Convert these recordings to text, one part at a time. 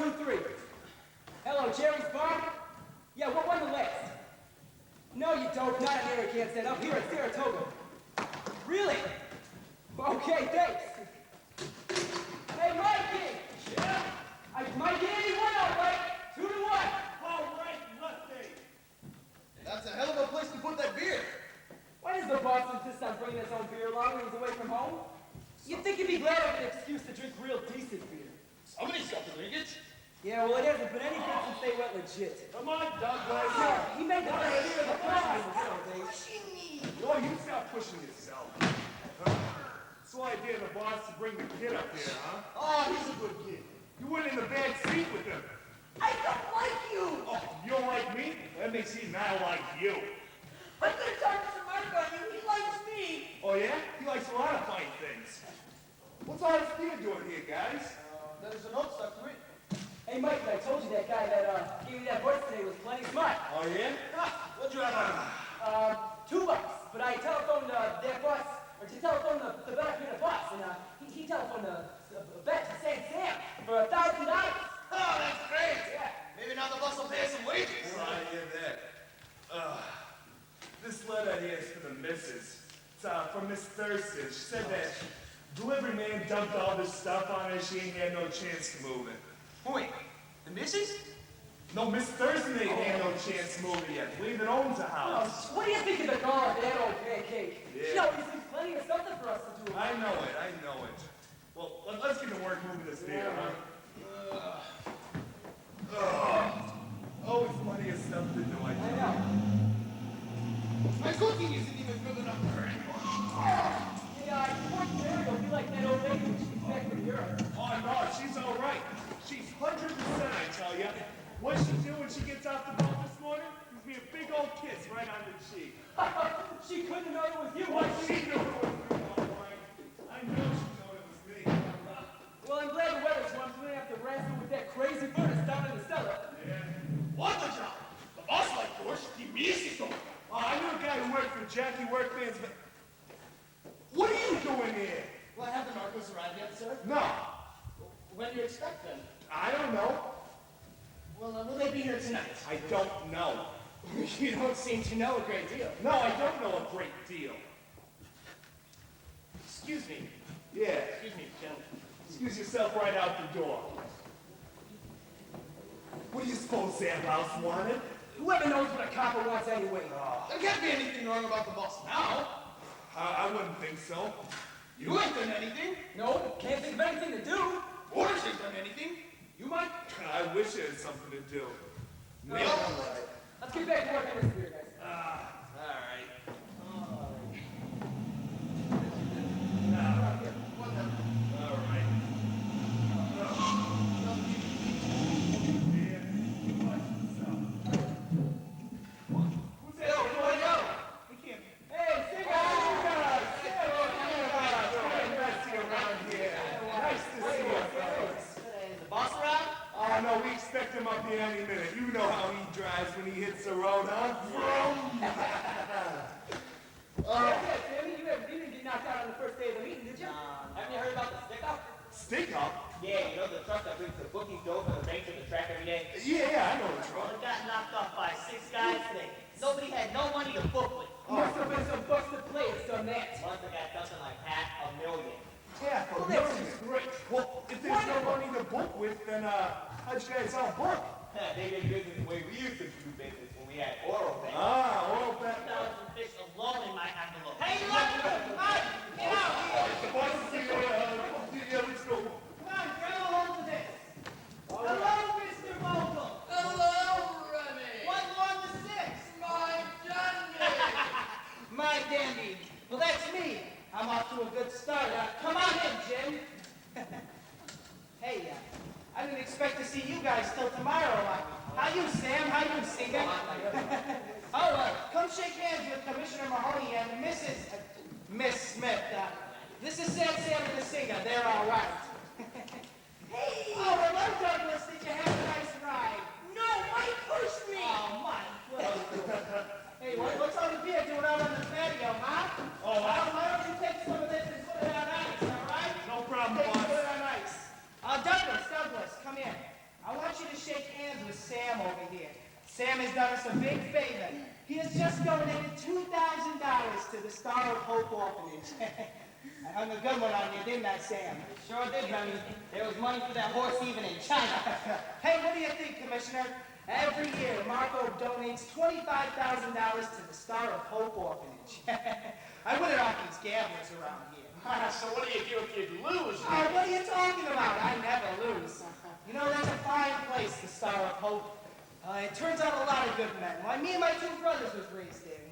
2, 3. Hello, Jerry's Bar? Yeah, what won the last? No, you don't. Not an area can't stand up here at Saratoga. Really? Okay, thanks. Hey, Mikey! Yeah? Mikey, 81, all right. 2 to 1. All right, lefty. That's a hell of a place to put that beer. Why does the boss insist on bringing his own beer along when he's away from home? You'd think he'd be glad of an excuse to drink real decent beer. Somebody's got to drink it. Yeah, well, it hasn't been anything since they went legit. Come on, Douglas. Yeah, he made the best beer in the country nowadays. No, you stop pushing yourself. It's the idea of the boss to bring the kid up here, huh? Oh, he's a good kid. You went in the back seat with him. I don't like you. Oh, you don't like me? That makes me not like you. I'm gonna talk to Mark on you. He likes me. Oh, yeah? He likes a lot of fine things. What's all this beer doing here, guys? There's a note stuck to it. Hey, Mike, I told you that guy that gave you that voice today was plenty smart. Oh, yeah? What'd you have on him? $2. But I telephoned their boss, or to telephone the better kind of boss, and he telephoned Bet to San Sam for $1,000. Oh, that's great. Yeah. Maybe now the boss will pay us some wages. Right, yeah, that. This letter here is for the missus. It's from Miss Thurston. She said that delivery man dumped all this stuff on her. She ain't had no chance to move it. Wait, the missus? No, Miss Thurston ain't had no chance to move it yet. Believe it owns a house. What do you think of the guard, that old pancake? Yeah. She always leaves plenty of something for us to do. I know it. Well, let's get to work moving this beer, huh? Always plenty of stuff to do, I know. My cooking isn't even good enough for her. Yeah, poor Jerry will be like that old lady when she gets back from Europe. Oh, no, she's all right. She's 100%, I tell you. What she do when she gets off the boat this morning? Gives me a big old kiss right on the cheek. She couldn't know it was you. What she knew it was me, all right. I know she knew it was me. Well, I'm glad the weather's warm, so we don't have to wrestle with that crazy furnace down in the cellar. Yeah. What the job? The boss like yours, he means so. Oh, I knew a guy who worked for Jackie Workman's. What are you doing here? Well, have the narcos arrived yet, sir? No, When do you expect them? I don't know. Well, will they be here tonight? I don't know. You don't seem to know a great deal. No, I don't know a great deal. Excuse me. Yeah, Excuse me, gentlemen. excuse yourself right out the door. What do you suppose Sam House wanted? Whoever knows what a copper wants anyway. There can't be anything wrong about the boss now. I wouldn't think so. You ain't done anything. No, can't think of anything to do. Boris ain't done anything. You might. I wish there was something to do. Well, Let's get back to work on this beer, guys. All right. All right. Who's that? We can't. Hey, sing Around here. Nice to see you, fellas. is the boss around? Oh, no, we expect him up here any minute. You know how he drives when he hits the road, huh? Vroom. Sammy, you didn't get knocked out on the first day of the meeting, did you? Haven't you heard about the stick-up? Stick up? Yeah, you know the truck that brings the bookies over the bank to the track every day? Yeah, I know the Well, truck. it got knocked off by 6 guys today. Nobody had no money to book with. Must have been some busted players done that. Must have got something like $500,000. Yeah, for Well, that's millions. just great. Well, if there's no money to book with, then how'd you guys all book? They did business the way we used to do business when we had oral things. Well, that. 1,000 fish alone in my envelope. Hey, look! Mike, get out here! The boss is here. Yeah, let's go. Come on, grab a hold of this. Hello, Mr. Vogel. Hello, Remy. 116. My Johnny. My dandy. Well, that's me. I'm off to a good start. Come on in, Jim. Hey, I didn't expect to see you guys till tomorrow. How you, Sam? How you, Singer? Come shake hands with Commissioner Mahoney and Miss Smith. This is Sam and the Singer. They're all right. Hey! Oh, hello, Douglas. Did you have a nice ride? No, Mike pushed me. Oh, Mike. Hey, what's all the beer doing out on the patio, huh? Oh, Why don't you take some of this and put it on ice, all right? No problem, Take boss. put it on ice. Douglas, come in. I want Sam has done us a big favor. He has just donated $2,000 to the Star of Hope Orphanage. I hung a good one on you, didn't I, Sam? Sure did, Remy. There was money for that horse even in China. Hey, what do you think, Commissioner? Every year, Marco donates $25,000 to the Star of Hope Orphanage. I wouldn't want these gamblers around here. So what do you do if you lose? Oh, what are you talking about? I never lose. You know, that's a fine place, the Star of Hope. It turns out a lot of good men. Why, me and my two brothers was raised there.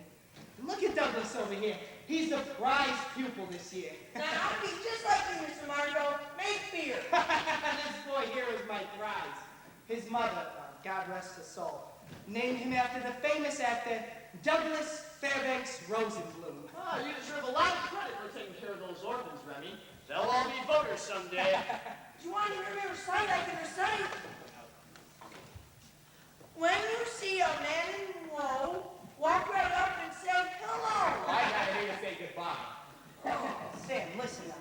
And look at Douglas over here. He's the prize pupil this year. Now, I'll be just like you, Mr. Marco. Make beer. This boy here is my prize. His mother, God rest her soul, named him after the famous actor Douglas Fairbanks Rosenblum. Oh, you deserve a lot of credit for taking care of those orphans, Remy. They'll all be voters someday. Do you want to hear me recite? I can recite. When you see a man in woe, walk right up and say hello. I gotta hear you say goodbye. Sam, listen now.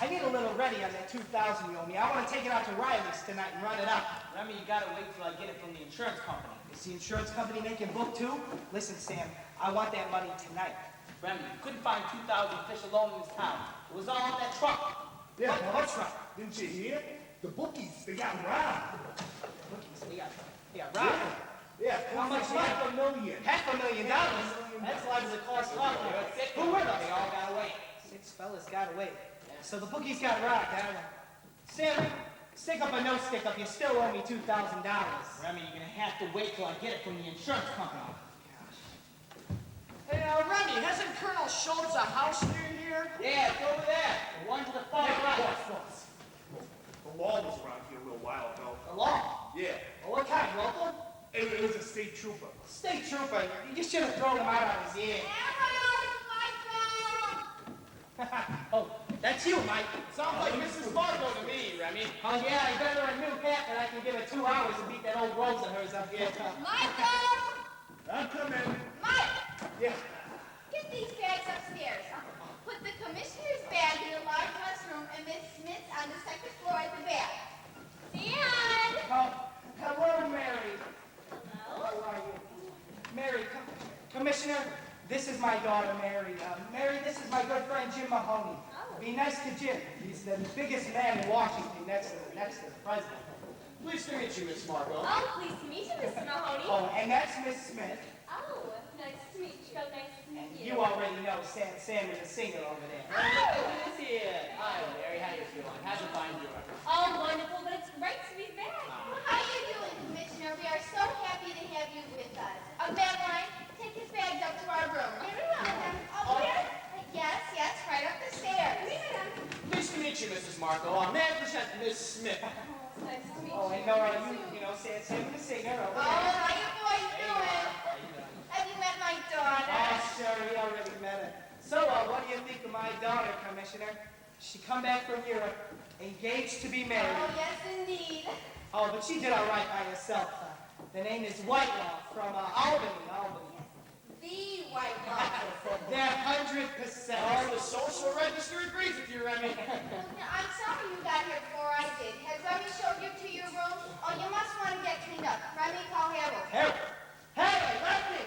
I need a little ready on that $2,000 you owe me. I want to take it out to Riley's tonight and run it up. Remy, you gotta wait till I get it from the insurance company. Is the insurance company making book too? Listen, Sam, I want that money tonight. Remy, you couldn't find 2,000 fish alone in this town. It was all in that truck. Yeah, What's wrong? didn't you hear? The bookies, they got robbed. Bookies, they got robbed. Yeah, How much money? $500,000. $500,000. That's liable to cost Who Who were They those? all got away. 6 fellas got away. So the bookies got robbed, huh? Sam, stick up or no stick up, you still owe me $2,000. Remy, you're gonna have to wait till I get it from the insurance company. Hey, Remy, hasn't Colonel Schultz a house near here? Yeah, it's over there. The one to the far right. Boss. The law was around here a little while ago. The law. Yeah, Well, what kind, local? it was a state trooper. State trooper. You should have thrown him out on his ear. Oh, that's you, Mike. Sounds like Mrs. Marco to me, Remy. Oh, yeah, I got her a new hat, and I can give her 2 hours to beat that old rose of hers up here. Michael! I'm coming. Mike! Yeah. Get these bags upstairs. Put the commissioner's bag in the large restroom and Miss Smith's on the second floor at the back. Dan! Oh, hello, Mary. Hello? How are you? Mary, Commissioner, this is my daughter, Mary. Mary, this is my good friend, Jim Mahoney. Oh. Be nice to Jim. He's the biggest man in Washington next to the president. Pleased to meet you, Miss Marco. Oh, pleased to meet you, Mr. Mahoney. Oh, and that's Miss Smith. Oh, nice to meet you. Nice to meet you. You already know Sam is a singer over there. Who's here? Hi, Mary. How you feeling? How'd you find your Oh, wonderful, but it's great to be back. How are you doing, Commissioner? We are so happy to have you with us. Madeline, take his bags up to our room. Oh, here? Yes, right up the stairs. Pleased to meet you, Mrs. Marco. May I present Miss Smith? Oh, it's nice to meet Oh, you. and Nora, you know, Sam the singer over Oh, there. how you boys doing? Have you met my daughter? Oh, sure, he already met her. So, what do you think of my daughter, Commissioner? She come back from Europe, engaged to be married. Oh, yes, indeed. Oh, but she did all right by herself. The name is Whitelaw from Albany. The white one. They're 100%. Oh, the social register agrees with you, Remy. I'm sorry you got here before I did. Has Remy showed you to your room? Oh, you must want to get cleaned up. Remy, call Harold. Hey, let me.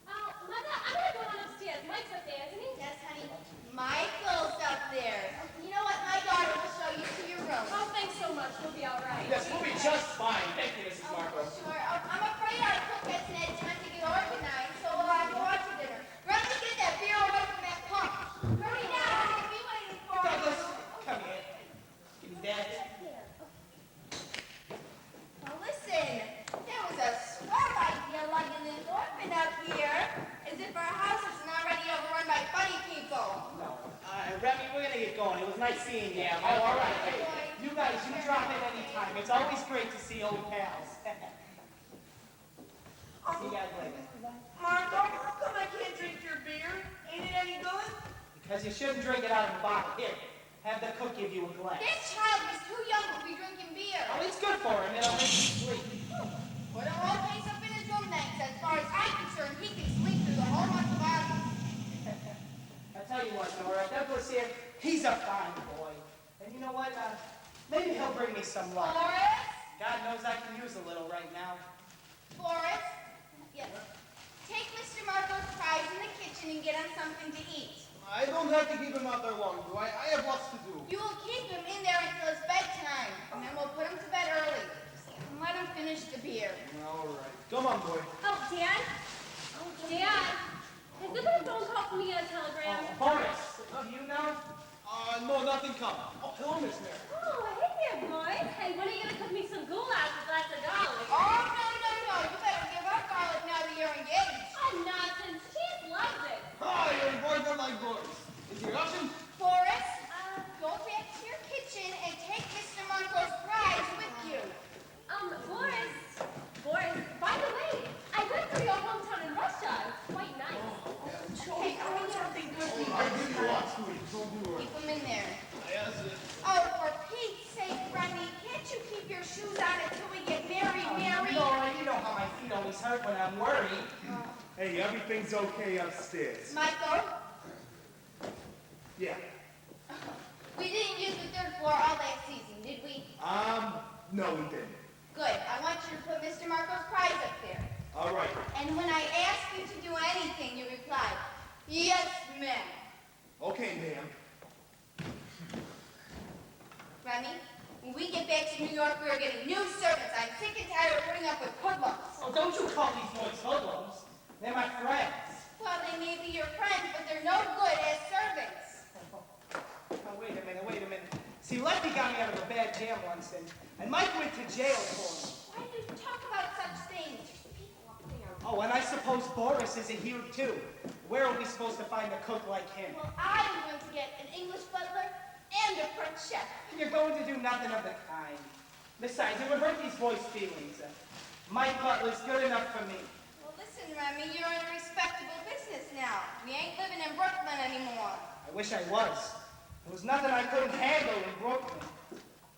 Oh, Mother, I'm gonna go on upstairs. Mike's up there, isn't he? Yes, honey. Michael's up there. You know what? My daughter will show you to your room. Oh, thanks so much. We'll be all right. Yes, we'll be just fine. Thank you, Mrs. Oh, Marco. sure. I'm afraid our cook hasn't had time to get organized, so we'll have to watch for dinner. Remy, get that beer away from that pump. Hurry now. We'll be waiting for you. Douglas, come here. Give me that. Now listen, that was a smart idea lugging this orphan up here, as if our house isn't already overrun by funny people. No. Remy, we're gonna get going. It was nice seeing you. Yeah, Oh, all right. Bye. Hey, you guys, you drop in anytime. It's always great to see old pals. See you guys later. Marco, how come I can't drink your beer? Ain't it any good? Because you shouldn't drink it out of a bottle. Here, have the cook give you a glass. That child is too young to be drinking beer. Oh, it's good for him. It'll make him sleep. Put a whole case up in his room then, 'cause as far as I'm concerned, he can sleep through the whole month of August. I tell you what, Nora, Douglas here, he's a fine boy. And you know what? Maybe he'll bring me some luck. Horace? God knows I can use a little right now. Forrest, yes. Take Mr. Marco's prize in the kitchen and get him something to eat. I don't have to keep him out there long, do I? I have lots to do. You will keep him in there until it's bedtime, and then we'll put him to bed early. And let him finish the beer. All right. Come on, boy. Oh, Dad? Dad? Has there been a phone call from me on a telegram? Horace, do you know? No, nothing coming. Oh, hello, Miss Mary. Oh, hey there, boys. Hey, when are you gonna cook me some goulash with lots of garlic? Oh, no. You better give up garlic now that you're engaged. Oh, nonsense. Chance loves it. Ah, your boys are like boys. Is your option? Forrest, go back to your kitchen and take Mr. Marco's prize with you. Boris, by the way, I went through your hometown in Russia. It's quite nice. Hey, bring something good for I'll give you you. lots to eat. Don't do it. Keep them in there. Yes, Oh, for Pete's sake, Remy, can't you keep your shoes on until we get married, Mary? Nora, you know how my feet always hurt when I'm worried. Hey, everything's okay upstairs. Michael, Yeah. we didn't use the third floor all that season, did we? No, we didn't. Good. I want you to put Mr. Marco's prize up there. All right. And when I ask you to do anything, you reply, yes, ma'am. Okay, ma'am. Remy, when we get back to New York, we are getting new servants. I'm sick and tired of putting up with hoodlums. Oh, don't you call these boys hoodlums. They're my friends. Well, they may be your friends, but they're no good as servants. Oh, wait a minute. See, Lefty got me out of a bad jam once, and Mike went to jail for me. Why do you talk about such things? There's people up there. Oh, and I suppose Boris isn't here, too. Where are we supposed to find a cook like him? Well, I'm going to get an English butler and a French chef. You're going to do nothing of the kind. Besides, it would hurt these boys' feelings. Mike Butler's good enough for me. Well, listen, Remy, you're in a respectable business now. We ain't living in Brooklyn anymore. I wish I was. There was nothing I couldn't handle in Brooklyn.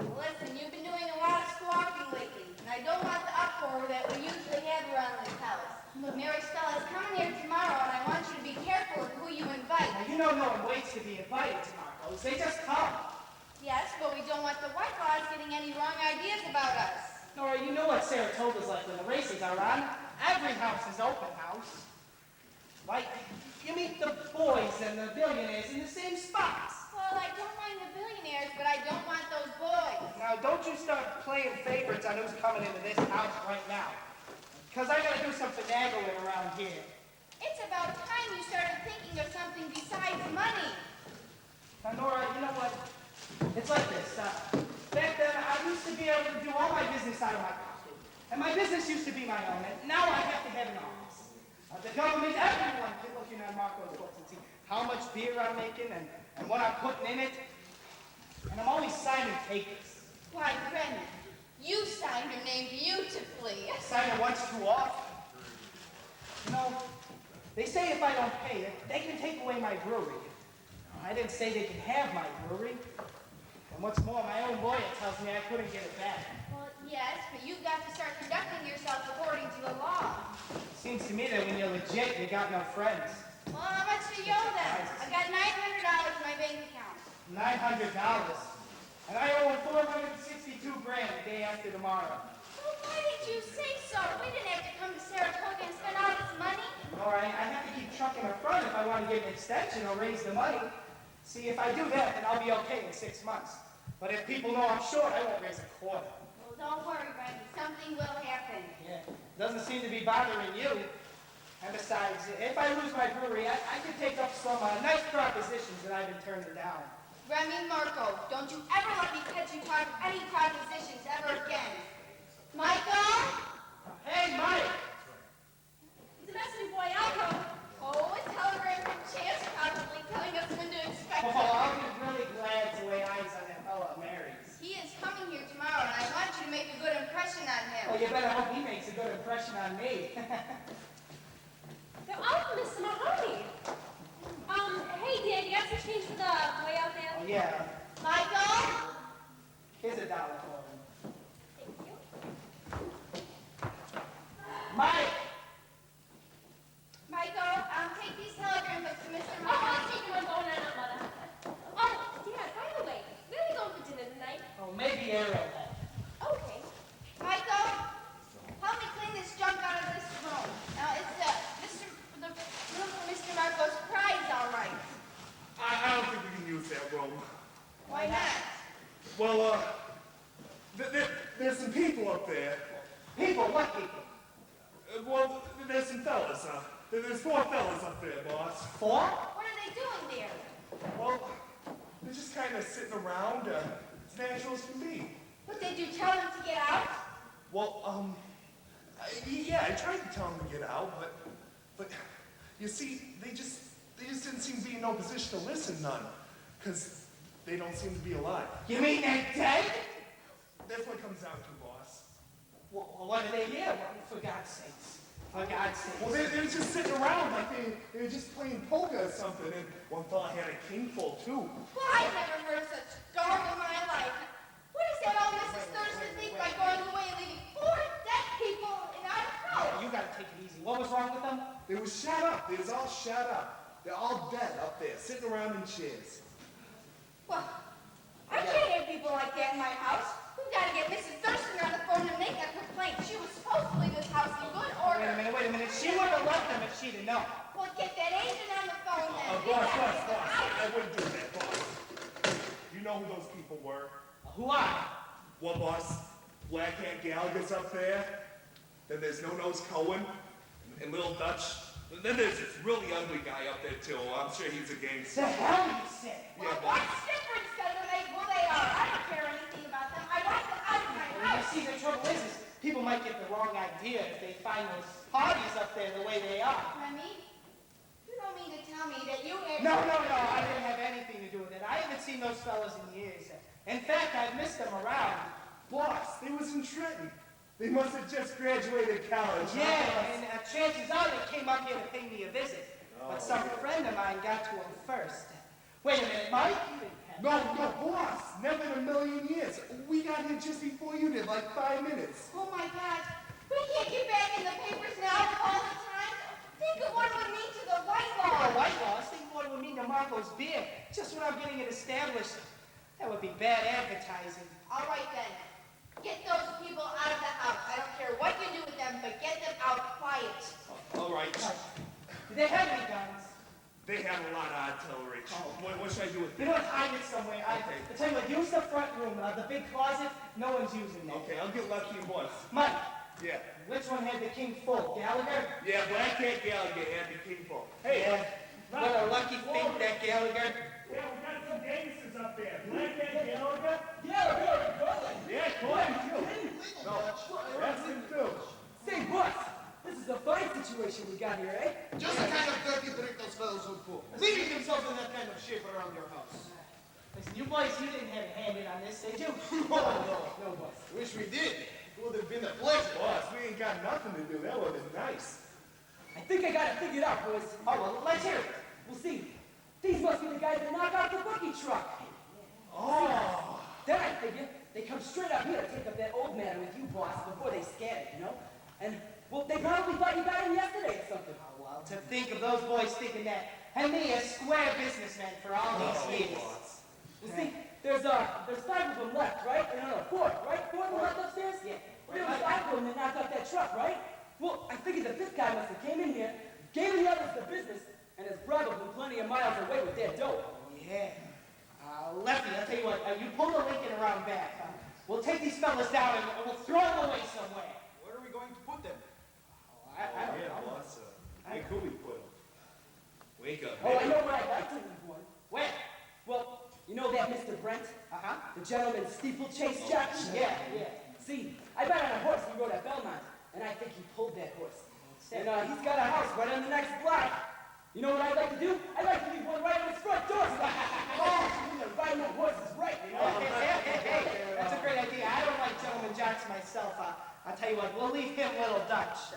Well, listen, you've been doing a lot of squawking lately, and I don't want the uproar that we usually have around this house. But Mary Stella's coming here tomorrow, and I want you to be careful of who you invite. Now, you know no one waits to be invited to Marco's. They just come. Yes, but we don't want the white laws getting any wrong ideas about us. Nora, you know what Saratoga's like when the races are on. Every house is open house. Like, you meet the boys and the billionaires in the same spots. Well, I don't mind the billionaires, but I don't want those boys. Now, don't you start playing favorites on who's coming into this house right now. Because I gotta do some finagling around here. It's about time you started thinking of something besides money. Now, Nora, you know what? It's like this. Back then, I used to be able to do all my business out of my pocket. And my business used to be my own, and now I have to have an office. The government, everyone can look in on Marco's books and see how much beer I'm making and what I'm putting in it. And I'm always signing papers. Why, Remy, you signed your name beautifully. I sign it once too often. You know, they say if I don't pay it, they can take away my brewery. I didn't say they could have my brewery. And what's more, my own lawyer tells me I couldn't get it back. Well, yes, but you've got to start conducting yourself according to the law. Seems to me that when you're legit, you got no friends. Well, how much do you owe them? I got $900 in my bank account. $900. And I owe him $462 grand the day after tomorrow. Well, why did you say so? We didn't have to come to Saratoga and spend all this money. All right, I have to keep trucking a front if I want to get an extension or raise the money. See, if I do that, then I'll be okay in 6 months. But if people know I'm short, I won't raise a quarter. Well, don't worry, Remy. Something will happen. Yeah, doesn't seem to be bothering you. And besides, if I lose my brewery, I could take up some nice propositions that I've been turning down. Remy Marco, don't you ever let me catch you talk any propositions ever again. Michael? Hey, Mike! He's a messenger boy, I'll go. Oh, a telegram from Chance probably telling us when to expect Oh, him. I'll be really glad to lay eyes on that fella Mary's. He is coming here tomorrow, and I want you to make a good impression on him. Oh, you better hope he makes a good impression on me. They're all from Mr. Mahoney. Hey, Dad, you have some change for the boy out there? Oh, yeah. Michael? Here's $1 for him. Thank you. Mike! Michael, take these telegrams up to Mr. Oh, I'll Mahoney. take one going on, Mother. Oh, Dad, by the way, where are we going for dinner tonight? Oh, maybe Arrowhead. Okay. Michael, help me clean this junk Why not? Well, there's some people up there. People, what people? Well, there's some fellas. There's 4 fellas up there, boss. 4? What are they doing there? Well, they're just kind of sitting around, as natural as can be. What did you tell them to get out? Well, yeah, I tried to tell them to get out, but you see, they just didn't seem to be in no position to listen none, because they don't seem to be alive. You mean they're dead? That's what it comes down to, boss. Well, what are they here? Well, for God's sakes. For God's sakes. Well, they were just sitting around like they were just playing polka or something, and one fella had a kingful, too. Well, I've never heard such garb in my life. What is that all Mrs. Thurston think by going away and leaving 4 dead people in our house? You gotta take it easy. What was wrong with them? They was shut up. They was all shut up. They're all dead up there, sitting around in chairs. Well, I can't have people like that in my house. We've got to get Mrs. Thurston on the phone and make a complaint. She was supposed to leave this house in good order. Wait a minute. She would have left them if she'd have known. Well, get that agent on the phone then. Boss. I wouldn't do that, boss. You know who those people were? Who are? Well, boss, Black Ant Gallagher's up there. Then there's No-Nose Cohen and Little Dutch. And then there's this really ugly guy up there, too. I'm sure he's a gangster. The hell you said? Well, Yeah, what's difference then who they are? I don't care anything about them. I want them out of my You house. see, the trouble is people might get the wrong idea if they find those parties up there the way they are. Remy, you don't mean to tell me that you had... No, I didn't have anything to do with it. I haven't seen those fellas in years. In fact, I've missed them around. Boss, they was in Trenton. They must have just graduated college. Yeah, and chances are they came up here to pay me a visit. But some friend of mine got to them first. Wait a minute, Mike? You didn't have No, boss. Never in a million years. We got here just before you did, like 5 minutes. Oh my God, we can't get back in the papers now all the time. Think of what it would mean to the White The Law. White Laws, think what it would mean to Marco's beer. Just when I'm getting it established. That would be bad advertising. All right then, get those people out of the house. I don't care what you do with them, but get them out quiet. All right. Do they have any guns? They have a lot of artillery. What should I do with You them? know what? Hide it somewhere. I tell you what, use the front room, the big closet. No one's using that. Okay, I'll get Lucky and Boss. Mike, Yeah. which one had the king full? Gallagher? Yeah, Black Ant Gallagher had the kingful. Yeah. What a lucky thing, that Gallagher. Yeah, we got some gangsters up there. Black Ant Gallagher. Yeah, good. Yeah, Cohen too. No, that's him too. Say, boss, this is a fine situation we got here, eh? Just the kind of dirty trick those fellows would pull. Leaving themselves in that kind of shape around your house. Listen, you boys, you didn't have a hand in on this, did you? No, boss. Wish we did. It would have been a pleasure. Boss, we ain't got nothing to do. That would have been nice. I think I got it figured out, boys. Oh, well, let's hear it. We'll see. These must be the guys that knock out the bookie truck. Oh. Then I figure they come straight up here to take up that old man with you, boss, before they scan it, you know? And, well, they probably thought you got him yesterday or something. Oh, well, to think of those boys thinking that, and me, a square businessman for all these years. You see, there's 5 of them left, right? No, 4, right? 4 of them left upstairs? Yeah. Well, there was 5 of them that knocked out that truck, right? Well, I figured the 5th guy must have came in here, gave the others the business, and has probably plenty of miles away with their dough. Yeah. Lefty, I'll tell you what, you pull the Lincoln around back. We'll take these fellas down and we'll throw them away somewhere. Where are we going to put them? I don't know. boss. Where could we put him? Wake up, Oh, I know where I'd like to leave one. Where? Well, you know that Mr. Brent? Uh-huh. The gentleman steeplechase jockey? Yeah. See, I bet on a horse he rode at Belmont, and I think he pulled that horse. And he's got a house right on the next block. You know what I'd like to do? I'd like to leave one right on his front door. Riding that horse is right, you know? Hey, that's a great idea. I don't like gentleman jocks myself. I'll tell you what, we'll leave him Little Dutch.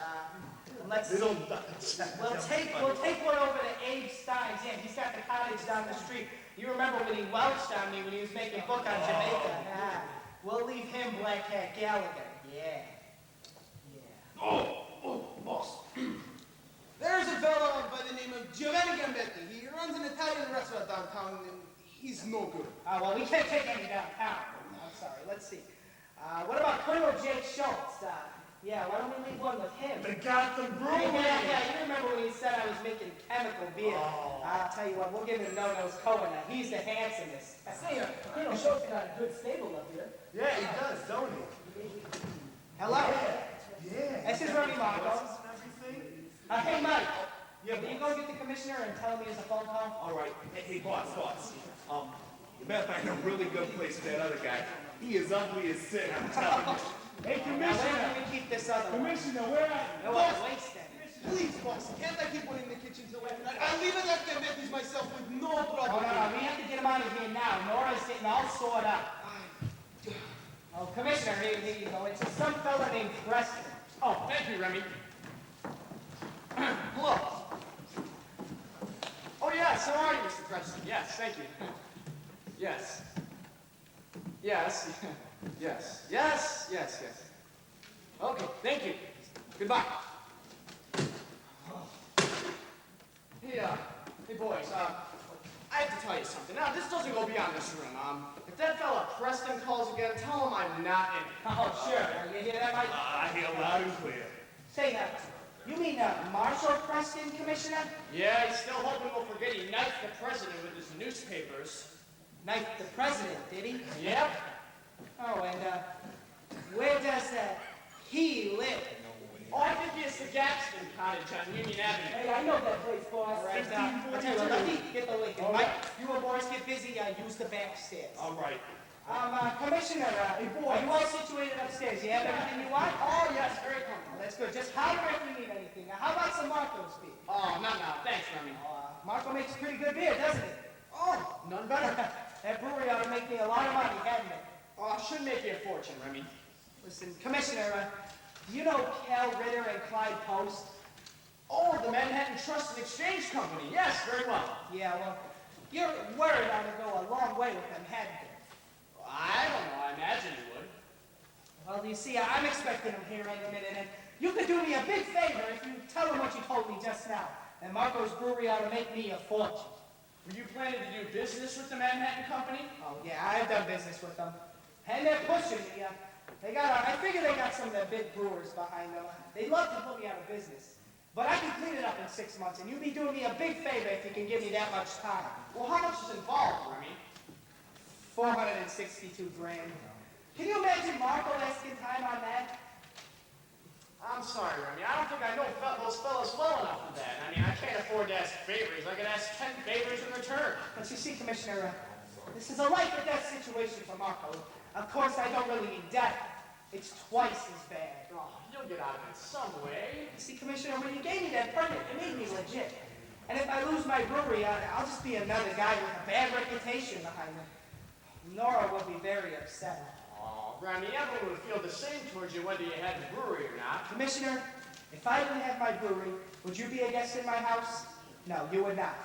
Let's see. Little Dutch. We'll take one over to Abe Stein's. Yeah, he's got the cottage down the street. You remember when he welched on me when he was making book on Jamaica? We'll leave him Black Cat Gallagher. Yeah. Oh, boss. There's a fellow by the name of Giovanni Gambetti. He runs an Italian restaurant downtown, and he's no good. Well, we can't take any downtown. I'm sorry. Let's see. What about Colonel Jake Schultz? Yeah, why don't we leave one with him? The Gotham Brewery. Yeah, you remember when he said I was making chemical beer. I'll tell you what, we'll give him No-Nose Cohen. He's the handsomest. Say, Colonel, he shows you got a good stable up here. Yeah, he does, don't he? Hello? Yeah. This is Remy Marcos. And everything. Hey, Mike. Yeah, Will you go get the commissioner and tell him he has a phone call? All right. Hey, boss. You better find a really good place for that other guy. He is ugly as sin, I'm telling you. Hey, Now, where Commissioner! can we keep this other one? Commissioner, where are you? No, I'll waste it. Please, boss, can't I keep one in the kitchen till after night? I'll leave it at the Betty's myself with no Oh, problem. no, we have to get him out of here now. Nora's getting all sort up. Oh, Commissioner, here you go. It's some fella named Preston. Oh, thank you, Remy. Hello. Oh, yes, how are you, Mr. Preston? Yes, thank you. Yes. Yes. Yes. Okay, thank you. Goodbye. Hey, boys, I have to tell you something. Now, this doesn't go beyond this room. If that fella Preston calls again, tell him I'm not in it. Oh, sure. You hear that, Mike? I hear loud and clear. Say that. You mean Marshall Preston, Commissioner? Yeah, he's still hoping we'll forget he knifed the president with his newspapers. Knifed the president, did he? Yep. Oh, and where does he live? Oh, I think it's the Gadsden Cottage on Union Avenue. Hey, I know that place, boss. All right, I'll tell you what, let me get the link. Mike, you and Boris get busy. Use the back stairs. All right. Commissioner, are you all situated upstairs? You have everything you want? Oh, yes, very comfortable. That's good. Just holler if you need anything. Now, how about some Marco's beer? Oh, no, thanks, Remy. Marco makes pretty good beer, doesn't he? Oh, none better. That brewery ought to make me a lot of money, hadn't it? Oh, should make you a fortune, Remy. Listen, Commissioner, do you know Cal Ritter and Clyde Post? Oh, the Manhattan Trust and Exchange Company. Yes, very well. Yeah, well, your word ought to go a long way with them, hadn't it? I don't know. I imagine you would. Well, you see, I'm expecting him here any minute, and you could do me a big favor if you tell him what you told me just now. And Marco's Brewery ought to make me a fortune. Were you planning to do business with the Manhattan Company? Oh, yeah, I've done business with them. And they're pushing me. I figure they got some of the big brewers behind them. They'd love to put me out of business. But I can clean it up in 6 months, and you'd be doing me a big favor if you can give me that much time. Well, how much is involved, Remy? 462 grand. Can you imagine Marco asking time on that? I'm sorry, Remy. I don't think I know those fellas well enough for that. I mean, I can't afford to ask favors. I could ask 10 favors in return. But you see, Commissioner, this is a life or death situation for Marco. Of course, I don't really mean death. It's twice as bad. Oh, you'll get out of it some way. You see, Commissioner, when you gave me that permit, it made me legit. And if I lose my brewery, I'll just be another guy with a bad reputation behind me. Nora will be very upset. Oh, Remy, everyone would feel the same towards you whether you had the brewery or not. Commissioner, if I didn't have my brewery, would you be a guest in my house? No, you would not.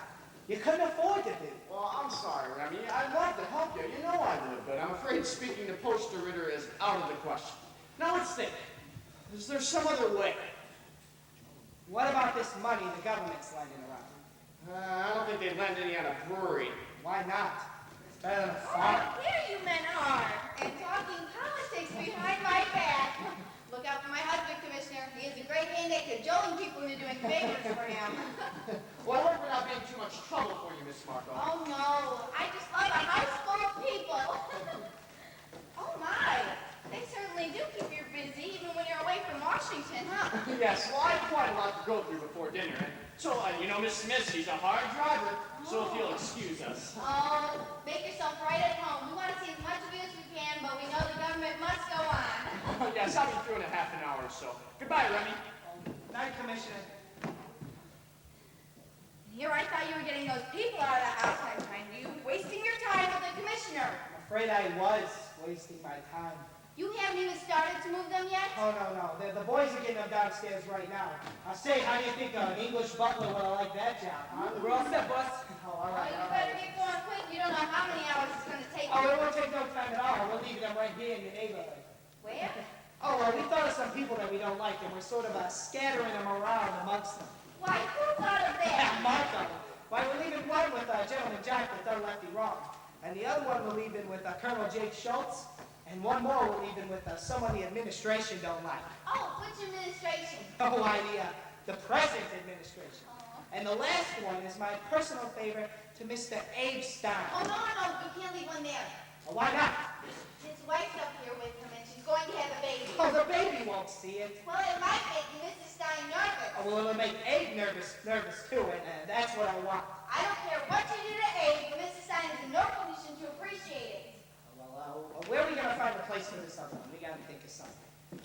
You couldn't afford to be. Well, I'm sorry, Remy. I'd love to help you. You know I would, but I'm afraid speaking to Poster Ritter is out of the question. Now let's think. Is there some other way? What about this money the government's lending around? I don't think they'd lend any on a brewery. Why not? It's better than a Oh, farm. here you men are, and talking politics behind my back. Look out for my husband, Commissioner. He is a great hand at cajoling people into doing favors for him. Well, I hope we're not being too much trouble for you, Miss Marco. Oh, no. I just love a house full of people. Oh, my. They certainly do keep you busy, even when you're away from Washington, huh? Yes, well, I have quite a lot to go through before dinner. So, you know, Miss Smith, she's a hard driver, so if you'll excuse us. Oh, make yourself right at home. We want to see as much of you as we can, but we know the government must go on. Yes, I'll be through in a half an hour or so. Goodbye, Remy. Night, Commissioner. Here I thought you were getting those people out of the house. I find you wasting your time with the commissioner. I'm afraid I was wasting my time. You haven't even started to move them yet? Oh, no. The boys are getting them downstairs right now. Say, how do you think an English butler would have liked that job, huh? We're all set, boss. Oh, all Well, right, you all better right. get going quick. You don't know how many hours it's going to take. Oh, it won't take no time at all. We're leaving them right here in your neighborhood. Where? Oh, well, we thought of some people that we don't like, and we're sort of scattering them around amongst them. Why, who thought of that? Marco. Why, we're leaving one with Gentleman Jack, the third lefty wrong. And the other one we're leaving with Colonel Jake Schultz. And one more we're leaving with someone the administration don't like. Oh, which administration? Oh, the present administration. Oh. And the last one is my personal favorite to Mr. Abe Stein. Oh, no, you can't leave one there. Why not? His wife's up here with him, and she's going to have a baby. Oh, the baby won't see it. Well, it might make Mrs. Stein nervous. Oh, well, it'll make Abe nervous too, and that's what I want. I don't care what you do to Abe, but Mrs. Stein is in no condition to appreciate it. Where are we gonna find a place for this other one? We gotta think of something.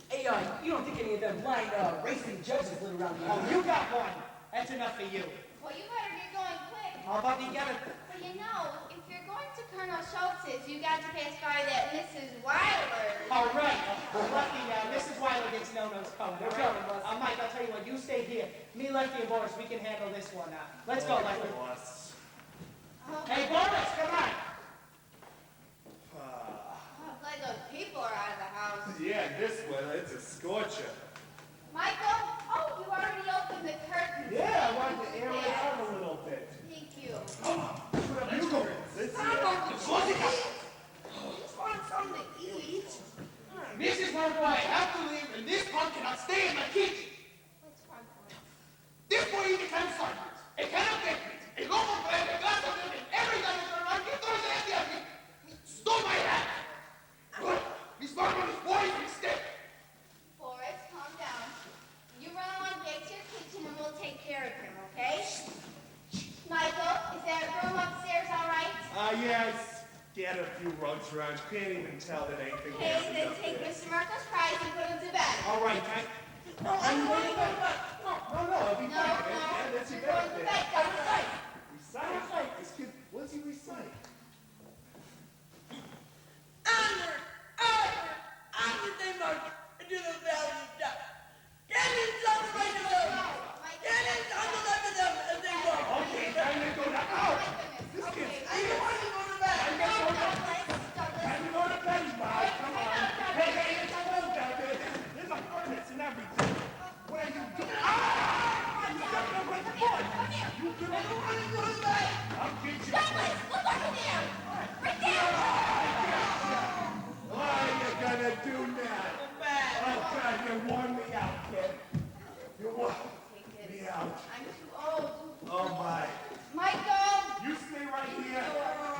Hey, you don't think any of them blind racing judges live around here? Oh, you got one. That's enough for you. Well, you better get going quick. How about you get it? Well, you know, if you're going to Colonel Schultz's, you got to pass by that Mrs. Weiler. All right. Lefty, Mrs. Weiler gets no-no's coming. They're coming, boss. Mike, I'll tell you what. You stay here. Me, Lefty, and Boris, we can handle this one now. Let's go, Lefty. Boss. Hey, Boris, come on. I'm glad those people are out of the house. Yeah, this weather, it's a scorcher. Michael, you already opened the curtains. Yeah, I wanted to air it out a little bit. Thank you. Come on, let's go. Let's Just want something to eat. Mrs. Marco, I have to leave, and this punk cannot stay in my kitchen. What's wrong, Boris? This boy eats a can of sardinas, a can of baked meat, a loaf of bread, a glass of milk, and every time I turn around, he throws it at the other. He stole my hat. Miss Marco is boys mistake. Boris, calm down. You run along back to your kitchen and we'll take care of him, okay? Michael, is that room upstairs all right? Yeah, I scattered a few rugs around. Can't even tell that anything Okay, happened then up take there. Mr. Marco's prize and put him to bed. All right, No, I'll be No, fine. no, Yeah, that's your you're going to bed. bed, Douglas. Recite. This kid, what's he recite? Onward they march into the valley of death. Cannons on the right of them. Cannons on the left of them as they walk. Okay, time to go to out. This Okay, kid's I don't want to go to bed. no, Douglas, Douglas. time to go to bed, Bob. Come on. Hey, it's cold down there. There's a furnace and everything. What are you doing? You got no right to boy. You can I don't want to go to bed. I'll get you. Douglas, look over there. Right there. What are you gonna do now? Oh, God, you wore me out, kid. You wore me out. I'm too old. Oh, my. Michael! You stay right here.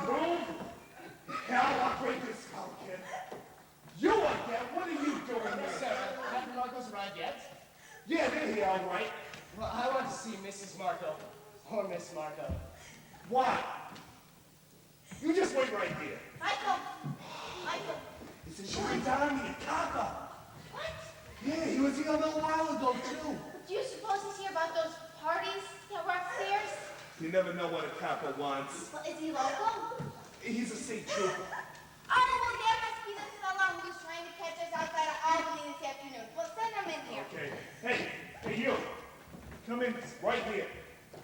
Move. Hell, I'll break this skull, kid. You again? What are you doing here? Sir, haven't Marco's arrived yet? Yeah, they're here, all right. Well, I want to see Mrs. Marco. Or Miss Marco. Why? You just wait right here. Michael! Michael! It's a gendarme, a copper. What? Yeah, he was here a little while ago, too. Do you suppose he's here about those parties that were upstairs? You never know what a copper wants. Well, is he local? He's a state trooper. Oh, well, that must be the fellow who's trying to catch us outside of Albany this afternoon. Well, send him in here. Okay. Hey, you. Come in right here.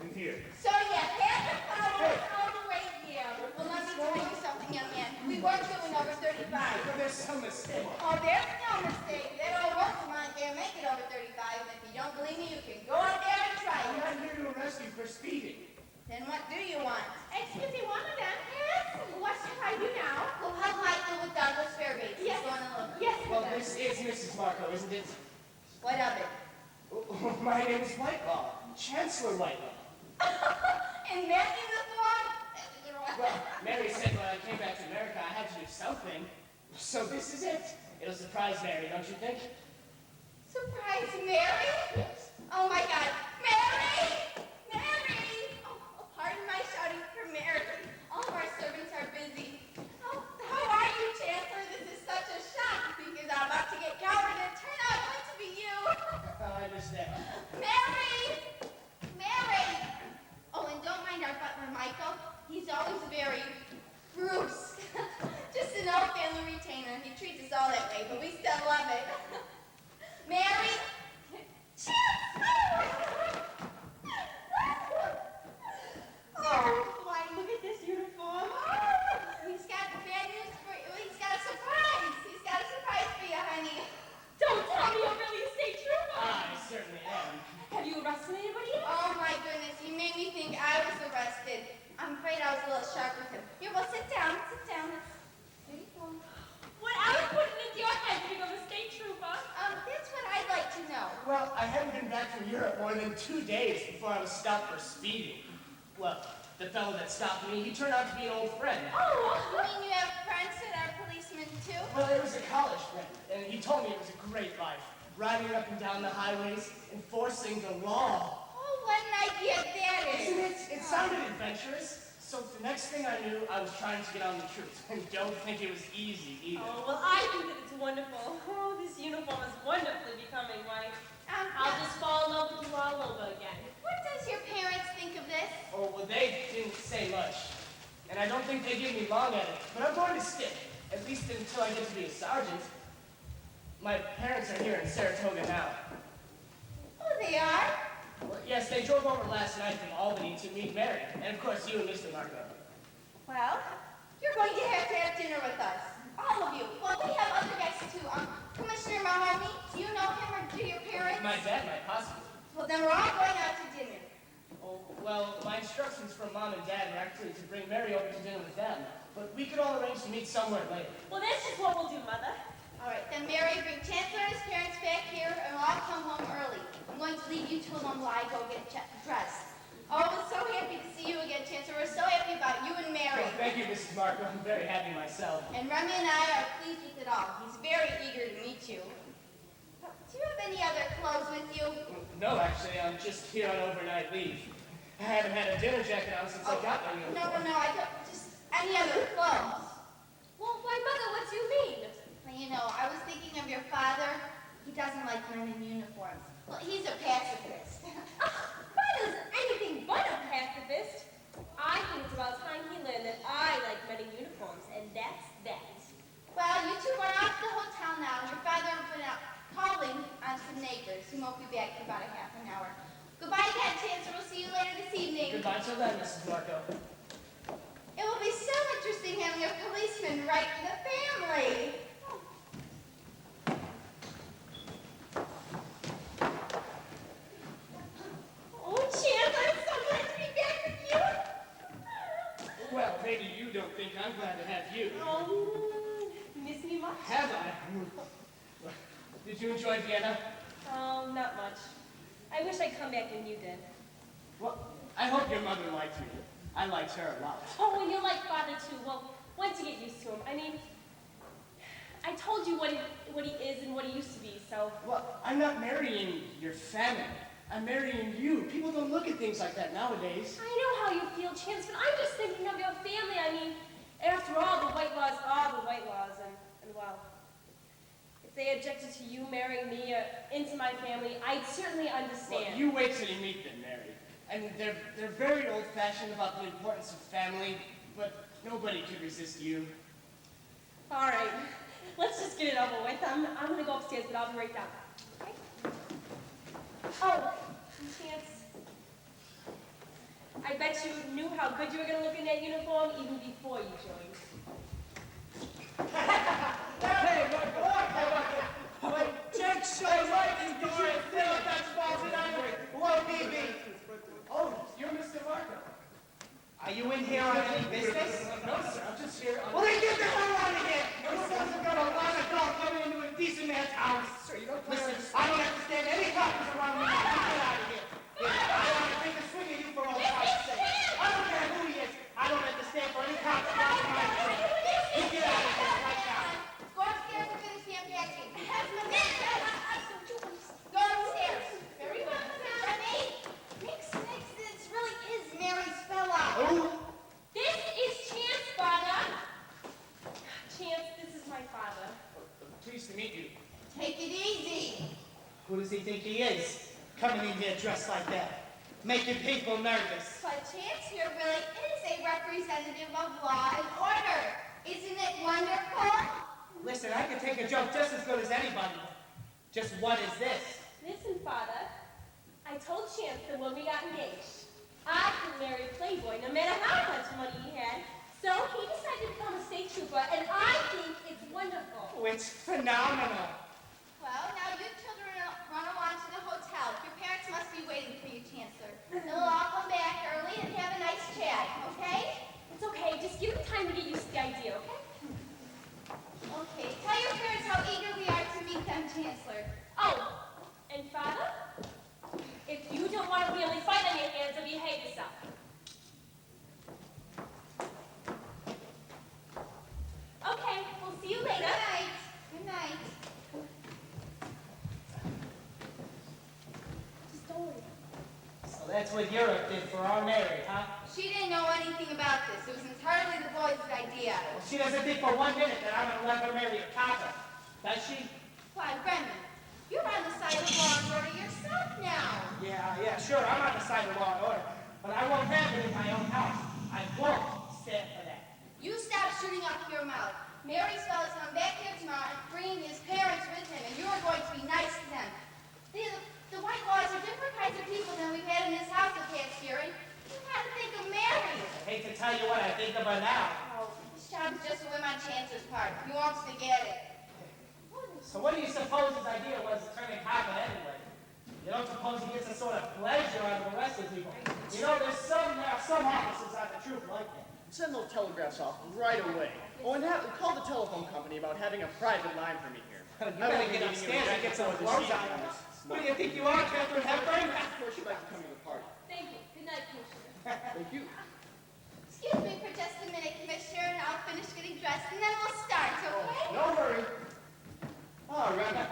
In here. So, yeah, pass the power all the way here. Well, let me tell you something, young man. We weren't doing over 35. But there's some mistake. Oh, there's no mistake. That old Wolfman can't make it over 35. And if you don't believe me, you can go out there and try I'm it. not here to arrest you for speeding. Then what do you want? Excuse me, one of them. Yes. What should I do now? Well, help Michael with Douglas Fairbanks. Yes. He's going to look. Yes, Well, madam. this is Mrs. Marco, isn't it? What of it? My name is Whitelaw, Chancellor Whitelaw. And Matthew the Thorn? That's a good one. Well, Mary said when I came back to America, I had to do something. So this is it. It'll surprise Mary, don't you think? Surprise Mary? Yes. Oh my God. Mary! Mary! Oh, pardon my shouting for Mary. All of our servants are busy. Oh, how are you, Chancellor? This is such a shock because I'm about to get coward and it turned out not to be you. I understand. Mary! Mary! Oh, and don't mind our butler, Michael. He's always very brusque. Just an old family retainer. He treats us all that way, but we still love it. Mary! Oh, why, look at this uniform. He's got bad news for you. He's got a surprise. He's got a surprise for you, honey. Don't tell me you're really a state trooper. I certainly am. Have you arrested anybody? Oh my goodness, you made me think I was arrested. I'm afraid I was a little sharp with him. Here, well, sit down, sit down. Here you go. What else put it into your head to become a state trooper? That's what I'd like to know. Well, I hadn't been back from Europe more than 2 days before I was stopped for speeding. Well, the fellow that stopped me, he turned out to be an old friend. Oh, You mean you have friends that told me it was a great life, riding up and down the highways, enforcing the law. Oh, what an idea that is. Isn't it? It sounded adventurous. So the next thing I knew, I was trying to get on the troops. And don't think it was easy either. Oh, well, I think that it's wonderful. Oh, this uniform is wonderfully becoming, Mike. I'll just fall in love with you all over again. What does your parents think of this? Oh, well, they didn't say much. And I don't think they give me long at it. But I'm going to stick, at least until I get to be a sergeant. My parents are here in Saratoga now. Oh, they are? Well, yes, they drove over last night from Albany to meet Mary. And of course, you and Mr. Marco. Well, you're going to have dinner with us. All of you. Well, we have other guests too. Commissioner Mahoney, do you know him or do your parents? My dad might possibly. Well, then we're all going out to dinner. Oh, well, my instructions from Mom and Dad were actually to bring Mary over to dinner with them. But we could all arrange to meet somewhere later. Well, that's just what we'll do, Mother. All right, then Mary, bring Chancellor and his parents back here and we'll all come home early. I'm going to leave you two alone while I go get dressed. Oh, we're so happy to see you again, Chancellor. We're so happy about you and Mary. Oh, thank you, Mrs. Marco. I'm very happy myself. And Remy and I are pleased with it all. He's very eager to meet you. Do you have any other clothes with you? No, actually, I'm just here on overnight leave. I haven't had a dinner jacket on since I got my uniform. No, I don't. Just any other clothes. Well, why, Mother, what do you mean? Well, you know, I was thinking of your father. He doesn't like men in uniforms. Well, he's a pacifist. Father is anything but a pacifist. I think it's about time he learned that I like men in uniforms, and that's that. Well, you two run off to the hotel now. Your father went out calling on some neighbors. He won't be back for about a half an hour. Goodbye again, Chancellor. We'll see you later this evening. Goodbye till then, Mrs. Marco. It will be so interesting having a policeman right in the family. Oh, Chancellor, it's so glad to be back with you. Well, maybe you don't think I'm glad to have you. Oh, miss me much? Have I? Did you enjoy Vienna? Oh, not much. I wish I'd come back when you did. Well, I hope your mother liked me. I liked her a lot. Oh, and you like Father too. Well, once you get used to him. I mean, I told you what he is and what he used to be, so. Well, I'm not marrying your family. I'm marrying you. People don't look at things like that nowadays. I know how you feel, Chance, but I'm just thinking of your family. I mean, after all, the white laws are the white laws, and well, if they objected to you marrying me into my family, I'd certainly understand. Well, you wait till you meet them, Mary. And they're very old-fashioned about the importance of family, but nobody could resist you. All right, let's just get it over with. I'm gonna go upstairs, but I'll be right down. Okay? Oh, Chance, I bet you knew how good you were gonna look in that uniform even before you joined. Hey, Mike, Jack shows up and gives you a thing of that spot tonight. Hello, BB. Oh, you're Mr. Marco. Are you in here on any business? No, sir, I'm just here on... Well, then get the hell out of here! Your son's got a lot of dog coming into a decent man's house. Sir, you don't Listen, I don't have to stand any cops around me. Now. Get out of here. I want to take a swing at you for all Christ's sake. I don't care who he is. I don't have to stand for any cops around my house. You get out of here right now. Go upstairs and finish the unpacking. Go upstairs. Very well. Remy, mix. This really is Mary's fella. Who? This is Chance, Father. Chance, this is my father. Pleased to meet you. Take it easy. Who does he think he is? Coming in here dressed like that. Making people nervous. But Chance here really is a representative of law and order. Isn't it wonderful? Listen, I can take a joke just as good as anybody. Just what is this? Listen, Father. I told Chance that when we got engaged, I could marry a playboy no matter how much money he had. So he decided to become a state trooper, and I think it's wonderful. Oh, it's phenomenal. Well, now you children run along to the hotel. Your parents must be waiting for you, Chancellor. And we'll all come back early and have a nice chat, okay? It's okay. Just give me time to get used to the idea, okay? Okay. Tell your parents how eager we are to meet them, Chancellor. Oh, and Father, if you don't want a family fight on your hands, then behave yourself. Okay, we'll see you later. Good night. Good night. That's what Europe did for our Mary, huh? She didn't know anything about this. It was entirely the boys' idea. Well, she doesn't think for 1 minute that I'm gonna let her marry a copper. Does she? Why, Remy, you're on the side of law and order yourself now. Yeah, sure, I'm on the side of law and order. But I won't have it in my own house. I won't stand for that. You stop shooting off your mouth. Mary's fella's coming back here tomorrow and bringing his parents with him, and you are going to be nice to them. The white laws are different kinds of people than we've had in this house the past year, and you got to think of Mary. I hate to tell you what I think of her now. Oh, this job is just a whim on Chance's part. He wants to get it. So what do you suppose his idea was to turn a copper anyway? You don't suppose he gets a sort of pleasure out of arresting people? You know, there are some officers out the truth like that. Send those telegraphs off right away. Oh, and call the telephone company about having a private line for me here. You better get upstairs and get some clothes on. Who do you think you are, Catherine Hepburn? Of course you'd like to come to the party. Thank you. Good night, Commissioner. Thank you. Excuse me for just a minute, Commissioner, and I'll finish getting dressed, and then we'll start, okay? No hurry. Oh, Remy,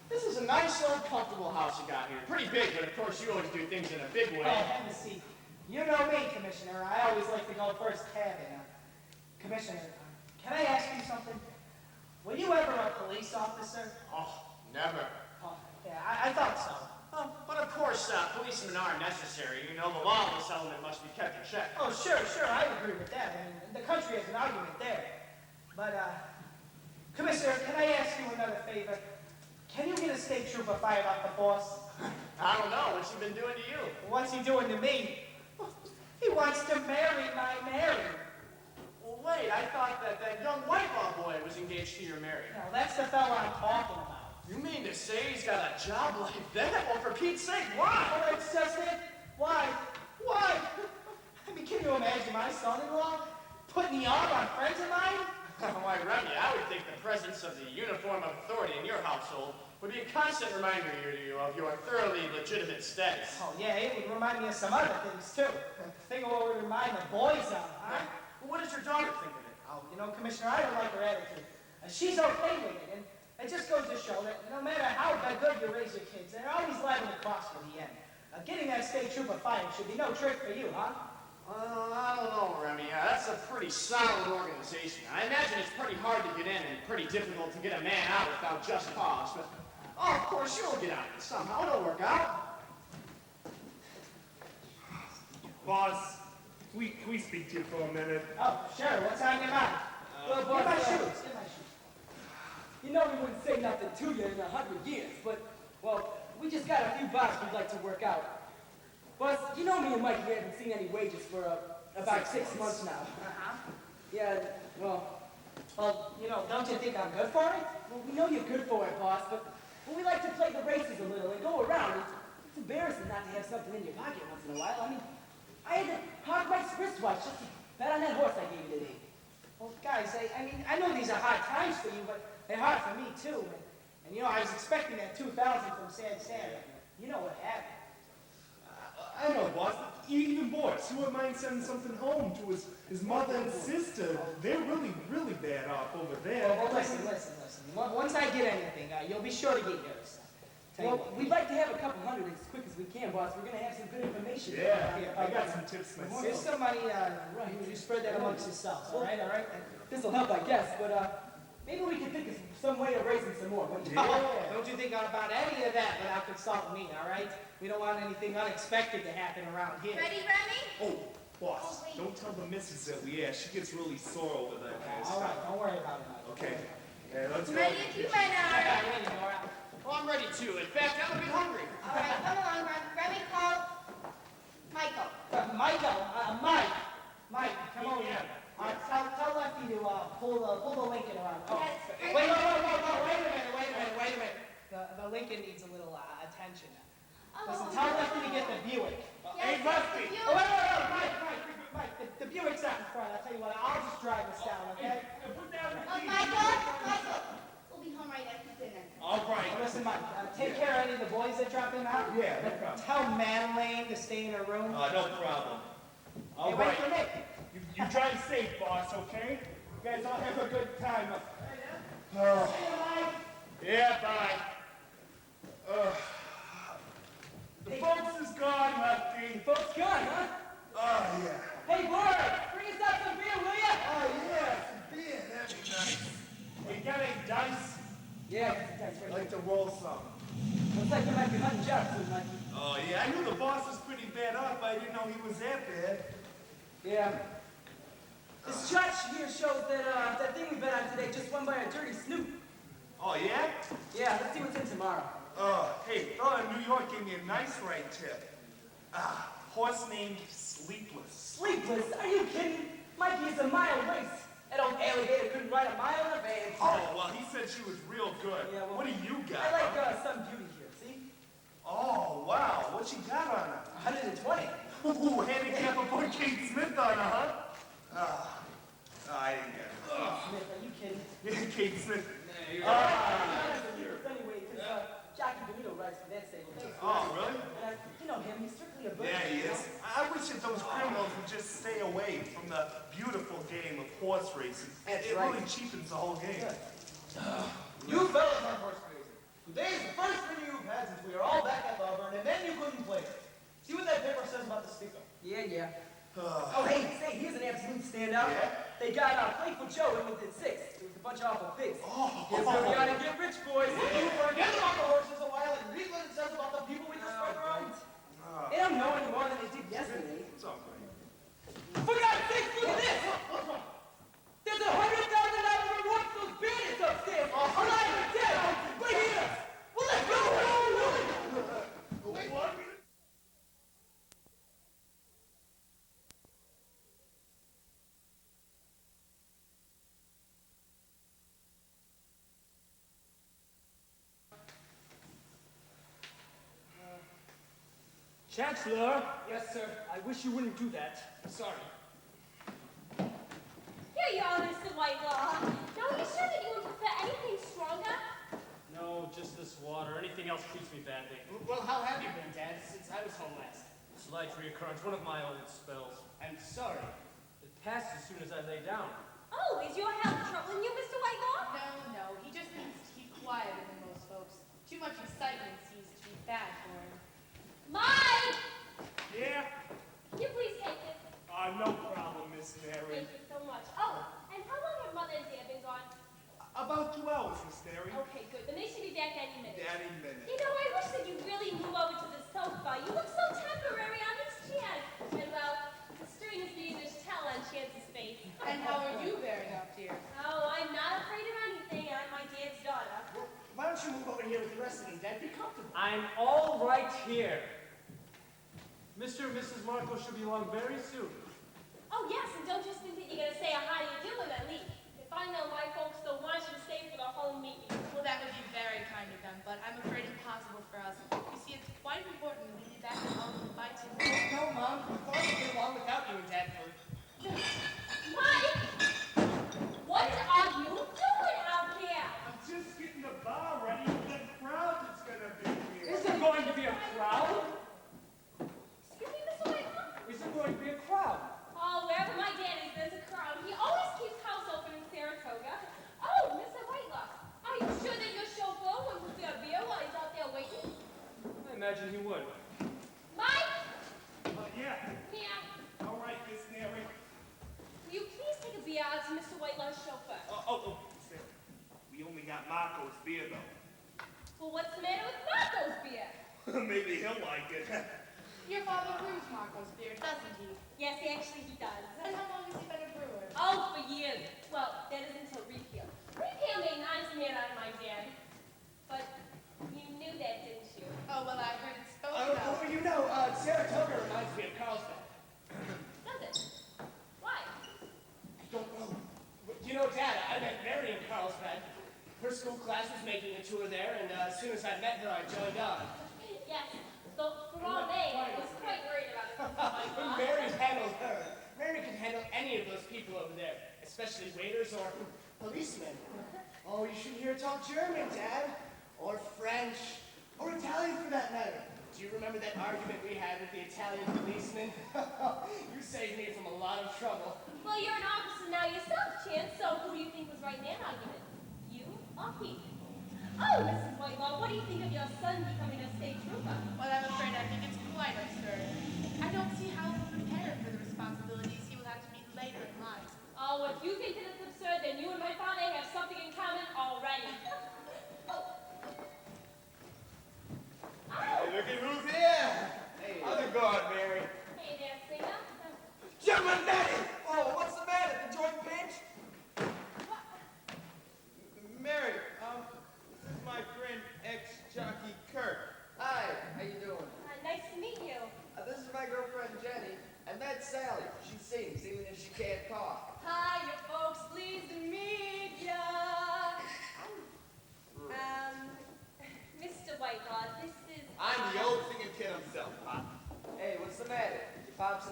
this is a nice little comfortable house you got here. Pretty big, but of course you always do things in a big way. Oh, have a seat. You know me, Commissioner. I always like to go first cabin. Commissioner, can I ask you something? Were you ever a police officer? Oh, never. Oh, yeah, I thought so. Oh, but of course, policemen are necessary. You know, the law of this element must be kept in check. Oh, sure, I agree with that. I mean, the country has an argument there. But, Commissioner, can I ask you another favor? Can you get a state trooper fired off the force? I don't know. What's he been doing to you? What's he doing to me? He wants to marry my Mary. Well, wait. I thought that young white law boy was engaged to your Mary. Now, that's the fella I'm talking about. You mean to say he's got a job like that? Well, for Pete's sake, why? Oh, that's just it. Why? I mean, can you imagine my son-in-law putting the arm on friends of mine? Why, Remy, I would think the presence of the uniform of authority in your household would be a constant reminder to you of your thoroughly legitimate status. Oh, yeah, it would remind me of some other things, too. Think of what would remind the boys of, huh? Well, what does your daughter think of it? Oh, you know, Commissioner, I don't like her attitude. She's okay with it, and it just goes to show that no matter how good you raise your kids, they're always liable to cross for the end. Getting that state trooper fired should be no trick for you, huh? I don't know, Remy. That's a pretty solid organization. I imagine it's pretty hard to get in and pretty difficult to get a man out without just cause, but of course you'll get out of it somehow. It'll work out. Boss, can we speak to you for a minute? Oh, sure. What's on your mind? Well, Get my boss, shoes. Get my shoes. you know we wouldn't say nothing to you in 100 years, but, well, we just got a few bobs we'd like to work out. Boss, you know me and Mike, we haven't seen any wages for about 6 months now. Yeah, well, You know, don't you think I'm good for it? we know you're good for it, boss, but we like to play the races a little and go around. It's embarrassing not to have something in your pocket once in a while. I mean, I had to hog my wristwatch just to bet on that horse I gave you today. Well, guys, I mean, I know these are hard times for you, but they're hard for me, too. And you know, I was expecting that 2,000 from Sad Santa. You know what happened. I know, boss. Even Boris, who wouldn't mind sending something home to his mother and sister. They're really, really bad off over there. Well, listen. Once I get anything, you'll be sure to get yours. Tell you Well, what. we'd like to have a couple hundred as quick as we can, boss. We're gonna have some good information. Yeah, I got some tips Here's myself. some money. You spread that amongst yourselves, all right? This'll help, I guess, but maybe we can think of some way of raising some more. What do you think? Don't you think about any of that without consulting me, all right? We don't want anything unexpected to happen around here. Ready, Remy? Oh, boss, don't tell the missus that we asked. She gets really sore over that kind of All right, stuff. don't worry about it. Okay, let's go. Ready if you men are. I'm ready, Nora. Oh, I'm ready too. In fact, I'm a bit hungry. All right, come along, Remy. Call Michael. Mike, come over here. Tell Lefty to pull the Lincoln around. Oh. Yes. Wait a minute. The Lincoln needs a little attention. Listen, tell Lefty to get the Buick. Yes, Lefty. you- Oh, wait, Mike, the Buick's out in front. I'll tell you what, I'll just drive this down, okay? Put down the key. Michael, we'll be home right after dinner. All right. Listen, Mike, take care of any of the boys that drop in out. Yeah, no problem. Tell Madeline to stay in her room. No problem. Hey, wait for me. You drive safe, boss, okay? You guys all have a good time. See you, Mike. Yeah, bye. The folks is gone, Lefty. gone, huh? Oh, yeah. Hey, boy, bring us out some beer, will ya? Oh, yeah, some beer. That'd be nice. You got any dice? Yeah, I got some dice right I'd like to roll some. here. Looks like you might be hunting jobs soon, Mikey. Oh, yeah, I knew the boss was pretty bad up, but I didn't know he was that bad. Yeah. This chart here shows that, that thing we bet on today just won by a dirty snoop. Oh, yeah? Yeah, let's see what's in tomorrow. Hey, fella in New York gave me a nice right tip. Horse named Sleepless. Sleepless? Are you kidding? Mikey is a mile waste. That old alligator couldn't ride a mile in a van. Oh, well, he said she was real good. Yeah, well, what do you got? I like huh? some beauty here, see? Oh, wow. What you got on her? 120. Ooh, handicap aboard Kate Smith on her, huh? I didn't get it. Smith, are you kidding? Yeah, Kate Smith. Anyway, because Jockey Benito rides for that stable. Oh, really? And you know him, he's strictly a bird. Yeah, he is. I wish that those criminals would just stay away from the beautiful game of horse racing. That's It right. really cheapens the whole game. You fellas aren't horse crazy. Today is the first video you've had since we are all back at the Auburn, and then you couldn't play it. See what that paper says about the stick-up. Yeah, yeah. Oh, hey, say, here's an absolute standout. Yeah? They got Playful Joe in with it 6. It was a bunch of awful pigs. Oh. Here's where we ought to get rich, boys. You forget about the horses a while and read what it says about the people we just run around. They don't know any more than they did yesterday. It's all right. For God's sake, look at this! There's $100,000 reward for those bandits upstairs! Alive or dead! Right here! Well, let's go! What? Chancellor! Yes, sir. I wish you wouldn't do that. Sorry. Here you are, Mr. Whitelaw. Now, are you sure that you wouldn't prefer anything stronger? No, just this water. Anything else treats me badly. Well, how have you been, Dad, since I was home last? Slight reoccurrence, one of my old spells. I'm sorry. It passed as soon as I lay down. Oh, is your health troubling you, Mr. Whitelaw? No, he just needs to keep quieter than most folks. Too much excitement seems to be bad for him. Mike! Yeah? Can you please take this? No problem, Miss Mary. Thank you so much. Oh, and how long have Mother and Dad been gone? About 2 hours, Miss Mary. Okay, good. Then they should be back any minute. Daddy minute. You know, I wish that you really move over to the sofa. You look so temporary on this chair. And, well, considering it's the English tell on Chance's face. And how are you bearing up, dear? Oh, I'm not afraid of anything. I'm my dad's daughter. Well, why don't you move over here with the rest of them, Dad? Be comfortable. I'm all right here. Mr. and Mrs. Marco should be along very soon. Oh, yes, and don't just think that you're going to say a how do you do and then leave. If I know my folks don't want you to stay for the whole meeting. Well, that would be very kind of them, but I'm afraid impossible for us. You see, it's quite important we be back at home to fight him. No, Mom. Of course we'll get along without you and Dad for... Mike! What are you doing out here? I'm just getting the bar ready for the crowd that's gonna be here. Is there going to be a crowd? Excuse me, Mr. Whitelaw? Is there going to be a crowd? Oh, wherever my dad is, there's a crowd. He always keeps house open in Saratoga. Oh, Mr. Whitelaw, are you sure that your chauffeur won't prepare beer while he's out there waiting? I imagine he would. Mike! Yeah. Yeah. All right, Miss Mary. Will you please take a beer out to Mr. Whitelaw's chauffeur? Miss Mary. We only got Marco's beer, though. Well, what's the matter with Marco's beer? Maybe he'll like it. Your father brews Marco's beer, doesn't he? Yes, actually he does. And how long has he been a brewer? Oh, for years. Well, that is until repeal. Repeal made an honest man out of my dad. But you knew that, didn't you? Oh, well, I heard it spoken of. Oh, you know, Saratoga reminds me of Carlsbad. Does it? Why? I don't know. But, you know, Dad, I met Mary in Carlsbad. Her school class was making a tour there, and as soon as I met her, I joined on. Yes. So, for all day, I was quite worried about it. When Mary handled her, Mary can handle any of those people over there, especially waiters or policemen. Oh, you should hear her talk German, Dad. Or French. Or Italian, for that matter. Do you remember that argument we had with the Italian policeman? You saved me from a lot of trouble. Well, you're an officer now yourself, Chance, so who do you think was right in that argument? You or he? Oh, Mrs. Whitelaw, what do you think of your son becoming a state trooper? Well, I'm afraid I think it's quite absurd. I don't see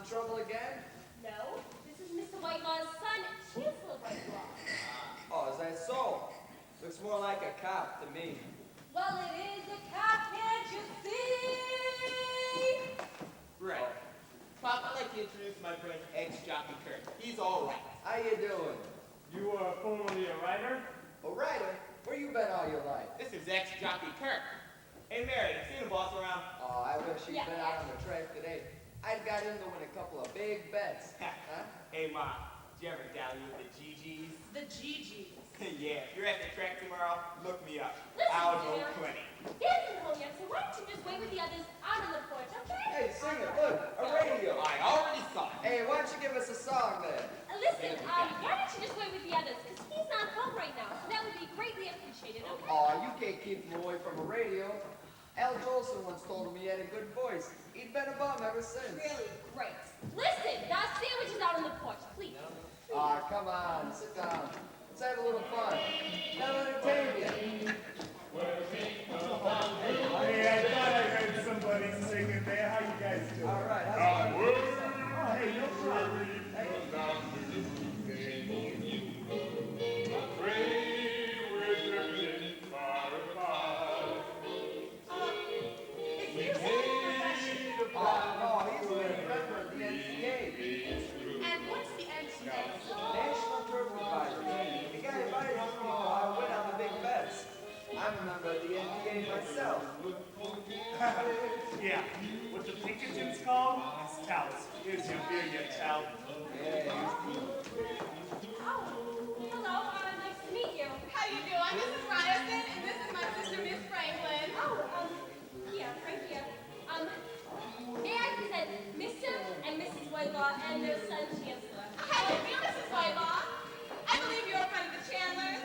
trouble again? No, this is Mr. Whitelaw's son, Chancellor Whitelaw. Oh, is that so? Looks more like a cop to me. Well, it is a cop, can't you see? Right. Pop, I'd like to introduce my friend ex-jockey Kirk. He's all right. How you doing? You are formerly a writer? A writer? Where you been all your life? This is ex-jockey Kirk. Hey, Mary, seen the boss around? Oh, I wish you'd Yeah. been out on the track today. I'd got him to win a couple of big bets. Huh? Hey, Ma, did you ever dally with the GGs? The GGs. Yeah, if you're at the track tomorrow, look me up. Listen, I'll know dear. plenty. He isn't home yet, so why don't you just wait with the others out on the porch, okay? Hey, singer, look, a radio. I already saw it. Hey, why don't you give us a song then? Listen, why don't you just wait with the others? Because he's not home right now, so that would be greatly appreciated, okay? Oh, you can't keep him away from a radio. Al Jolson once told him he had a good voice. He'd been a bum ever since. Really great. Listen, that sandwich is out on the porch, please. Ah, come on, sit down. Let's have a little fun. Now entertain you. Hey, I thought I heard somebody singing there. How you guys doing? All right, how's it going? Oh, hey, no problem. Oh, he's a member of the NCA. And what's the NCA? National Turtle Advisory. The guy invited us people I win on the big bets. I'm a member of the NCA myself. Yeah, what the Pinkertons call is touts. Here's your beer, you tout. Yeah. Oh, hello, nice to meet you. How you doing? I'm Mrs. Ryerson, and this is my sister, Miss Franklin. Yeah, right here. May I present Mr. and Mrs. Whitelaw and their son, Chancellor? How do you feel, Mrs. Whitelaw? I believe you're a friend of the Chandlers.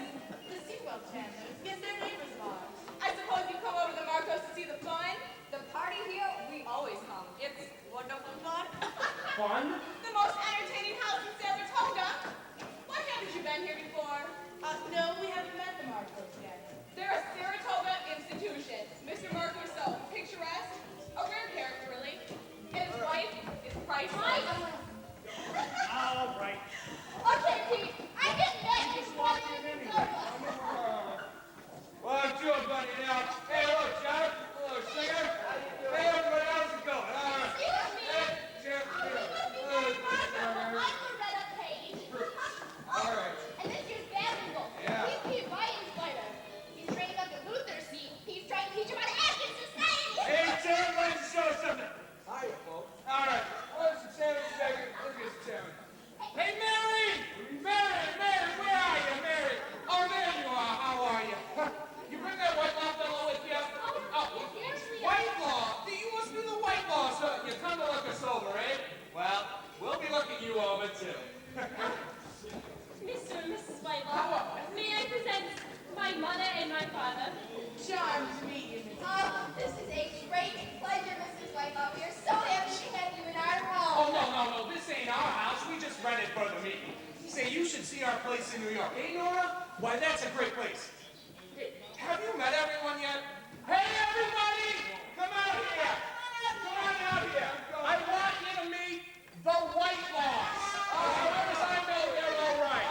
The Seawell Chandlers? Yes, they're neighbors of ours. I suppose you come over to the Marcos to see the fun? The party here, we always come. It's wonderful fun. Fun? The most entertaining house in Saratoga. Why haven't you been here before? No, we haven't met the Marcos yet. They're a Saratoga institution. Mr. Marcoso, picturesque, a rare character, really. And his wife is priceless. All right. Okay, Pete, I just met this one in Saratoga. Well, I'm doing, buddy, now. Hey, hello, John. Hello, singer. Hey, everybody, how's it going? All right. Excuse me. Hey, Jeff. You must be very Marco. I'm Loretta Page. All right. And this here's Babingle. Yeah. He's Pete Ryan's fighter. He's training up at Luther's seat. He's trying to teach him how to act in society. Hey, Tim, why don't you show us something? Hiya, folks. All right. Where's the chairman second? Look at the chairman. Hey, Mary! Mary, where are you, Mary? Oh, there you are. How are you? You bring that Whitelaw fellow with you? Whitelaw? You must be the Whitelaw, so you come to look us over, eh? Well, we'll be looking you over, too. Mr. and Mrs. Whitelaw, may I present my mother and my father? Charmed to meet you, Miss. Oh, this is a great pleasure, Mrs. Whitelaw. We are so happy to have you in our home. Oh, no. This ain't our house. We just rented for the meeting. Say, you should see our place in New York. Hey, Nora? Why, that's a great place. Hey, have you met everyone yet? Hey, everybody! Come out here! Come on out here! I want you to meet the Whitelaws. As far as I know, they're all right.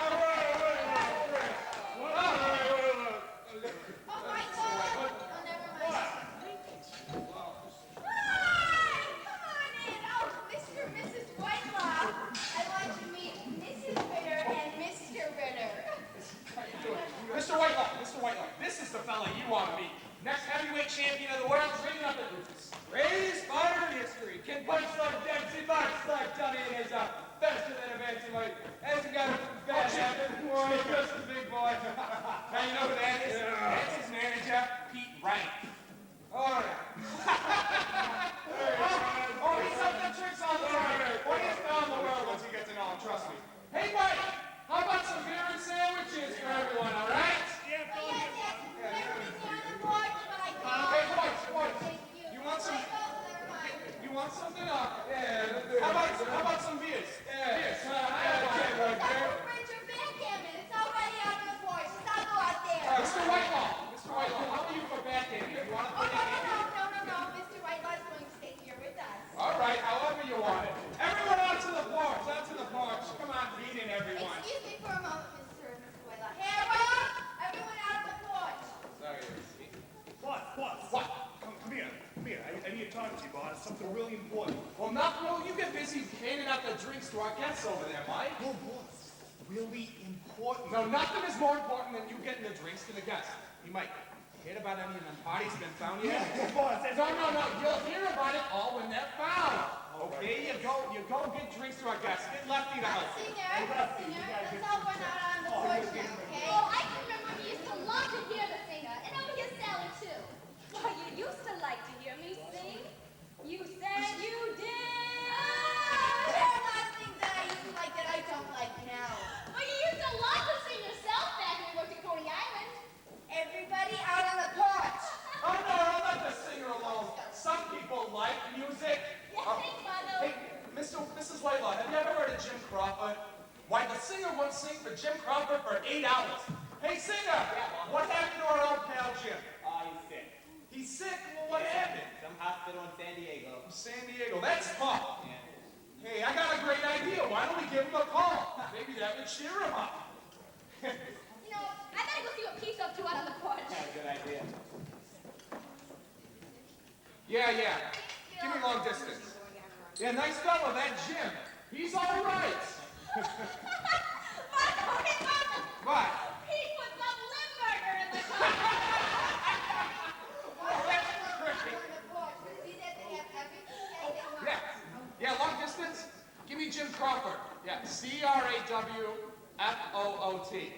Oh, my God. Oh, never mind. Hi! Come on in. Oh, Mr. and Mrs. Whitelaw. I want you to meet Mrs. Ritter and Mr. Ritter. Mr. Whitelaw, this is the fella you want to meet. Next heavyweight champion of the world, training up at Rufus. Greatest fighter in history. Can punch like Dempsey, box like Johnny, and is faster than a bantamweight. Hasn't got a bad habit. He's just a big boy. Now you know who that is? That's his manager, Pete Wright. All right. Oh, he's up the tricks on the road. Oh, he's down the world once you get to know him, trust me. Hey, Mike, how about some beer and sandwiches for everyone, all right? Yes. Everything's on the board, but I can't. Hey, boys, Thank you. you want some? Never mind. You want something? How about some beers? Beers. I can't right That's there. for Bridge or backgammon. It's already out on the porch. Let's not go out there. Mr. Whitelaw, how are you for backgammon? You want to Oh, play that game? no. Mr. Whitelaw's going to stay here with us. All right, however you want it. Everyone everyone. Excuse me for a moment, Mr. Whitelaw. Harold! Everyone out on the porch. Sorry. What? Come here. I need to talk to you, boss. Something really important. Well, nothing. Well, you get busy handing out the drinks to our guests over there, Mike. Oh, boss. Really important. No, nothing is more important than you getting the drinks to the guests. You might hear about any of them parties been found yet? Boss, that's No. You'll hear about it all when they're found. Okay, you go get drinks to our guests. Get Lefty to help you. Singer, let's all run out on the porch now, okay? Oh, I can remember you used to love to hear the singer, and over here Sally too. Well, you used to like to hear me sing. You said you did. There are a lot of things that I used to like that I don't like now. Well, you used to love to sing yourself back when we worked at Coney Island. Everybody out on the porch. Oh, no, let the singer alone. Some people like music. Yeah, thanks, Mother. Hey, Mrs. Whitelaw, have you ever heard of Jim Crawford? Why, the singer once sang for Jim Crawford for 8 hours. Hey, singer, what happened to our old pal Jim? He's sick. He's sick? Well, what happened? Some hospital in San Diego. San Diego, that's tough. Yeah. Hey, I got a great idea. Why don't we give him a call? Maybe that would cheer him up. You know, I gotta go see what Pete's up to out on the porch. Yeah, good idea. Yeah. Give me long distance. Yeah, nice fellow, that Jim. He's all right. What? Pete put some Limburger in the car. Oh, that's terrific. On the porch. See that they have everything that they want. Yeah, long distance. Give me Jim Crawford. Yeah, Crawfoot.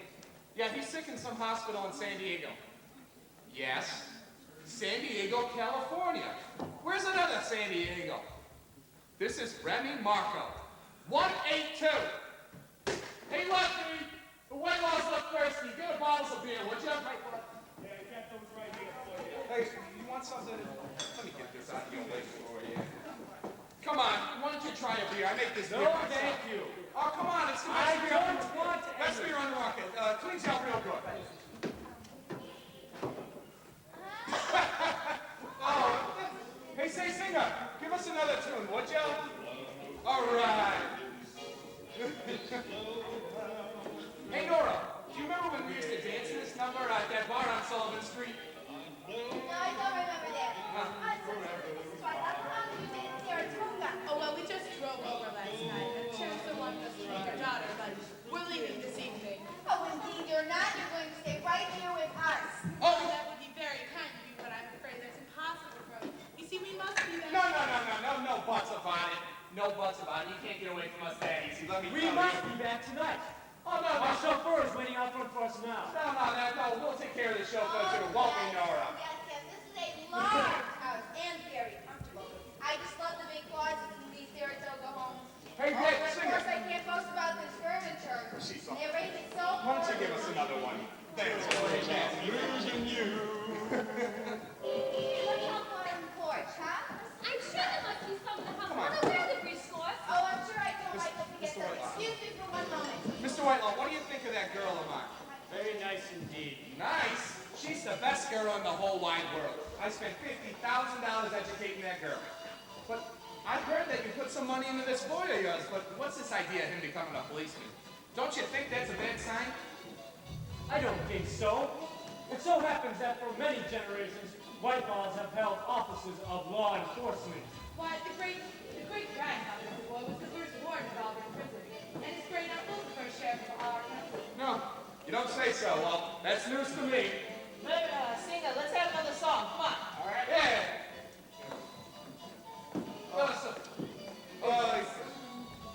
Yeah, he's sick in some hospital in San Diego. Yes, San Diego, California. Where's another San Diego? This is Remy Marco. 182. Hey, Lefty, the Whitelaw's look thirsty. Get a bottle of beer, would you? Yeah, I got those right here for you. Hey, you want something? Let me get this out of your way for you. Come on, why don't you try a beer? I make this beer myself. thank you. Oh, come on, it's the best beer. Best beer on the market. Cleans out real good. Oh, hey, say, singer, give us another tune, would you? All right. Hey, Nora, do you remember when we used to dance in this number at that bar on Sullivan Street? No, I don't remember that. Mrs. Whitelaw, how long have you been in Saratoga? Oh, well, we just drove over last night. I'm sure someone was to take your daughter, but we're leaving this evening. Oh, indeed you're not. You're going to stay right here with us. Oh, that would be very kind of you, but I'm afraid that's impossible for us. You see, we must be back. No buts about it. No buts about it. You can't get away from us that easy. Let me We tell you. must be back tonight. Oh, no. Our chauffeur is waiting out front for us now. No, we'll take care of the chauffeur too. Won't we, Nora? Yes. This is a large house and very comfortable. I just love the big closets in these Saratoga homes. Hey, Oh, Dick, and of sing course, it. I can't boast about this furniture. She's all- They raised it so Why don't you give us another one? Thanks for losing you. What do you want on the porch, huh? I'm sure there must be some in the house. Come on. Mother, where are the grease scores? Oh, I'm sure I told Michael to get Mr. them. Whitelaw. Excuse me for one moment. Mr. Whitelaw, what do you think of that girl of mine? Very nice indeed. Nice. She's the best girl in the whole wide world. I spent $50,000 educating that girl. But I heard that you put some money into this boy of yours, but what's this idea of him becoming a policeman? Don't you think that's a bad sign? I don't think so. It so happens that for many generations, Whitelaws have held offices of law enforcement. Why, the great grandfather of the boy was the first warden of Auburn Prison, and his great uncle the first sheriff of our county. No, you don't say so. Well, that's news to me. Singer, let's have another song. Come on. All right. Yeah.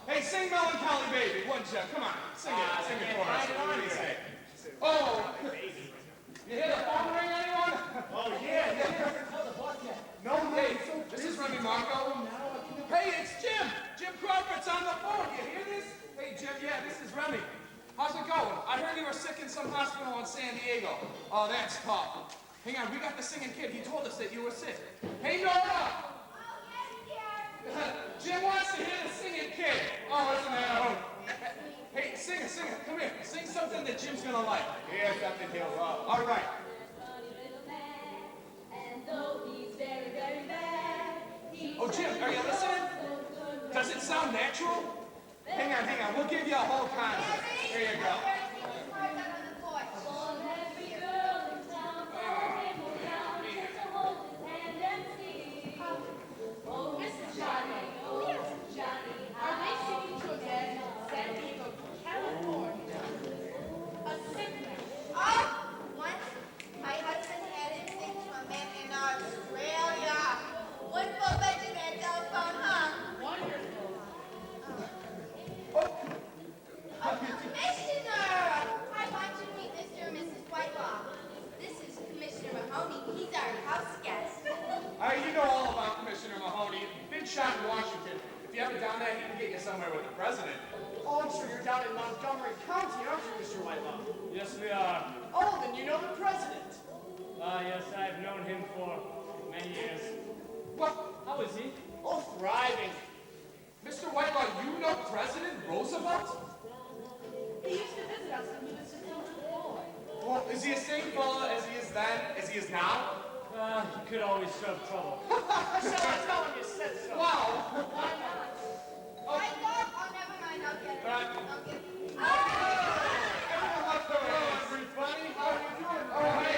Hey, sing Melancholy Baby, wouldn't you? Come on, sing it for us. What do you say? Oh, you hear the phone ring, anyone? Oh, yeah. No, hey, this is Remy Marco. Hey, it's Jim. Jim Crawford's on the phone. You hear this? Hey, Jim, yeah, this is Remy. How's it going? I heard you were sick in some hospital in San Diego. Oh, that's tough. Hang on, we got the singing kid. He told us that you were sick. Hey, Nora! Oh, yes, dear. Jim wants to hear the singing kid. Oh, isn't that a hoot? Hey, sing it. Come here. Sing something that Jim's gonna like. Here's something he'll love. All right. Very bad. Oh, Jim, are you listening? Does it sound natural? Hang on. We'll give you a whole concert. Here you go. Oh, Mrs. Johnny. Oh, yes, Johnny. Are they singing to a man in San Diego, California? A sick man. Oh, once my husband had him sing to a man in Australia. Wonderful budget man telephone, huh? Wonderful. Commissioner! I want you to meet Mr. and Mrs. Whitelaw. This is Commissioner Mahoney. He's our house guest. You know all about Commissioner Mahoney. Big shot in Washington. If you ever down there, he can get you somewhere with the president. Oh, I'm sure you're down in Montgomery County, aren't you, Mr. Whitelaw? Yes, we are. Oh, then you know the president. Yes, I've known him for many years. What? How is he? Oh, thriving. Mr. Whitelaw, you know President Roosevelt? He used to visit us when he was just a little boy. Well, is he the same fella as he is then, as he is now? He could always serve trouble. So I tell him you said so. Wow! Why not? I thought, oh, never mind. I'll get it. I'll get it. Everyone wants to know everybody. How are you doing? Oh, hey,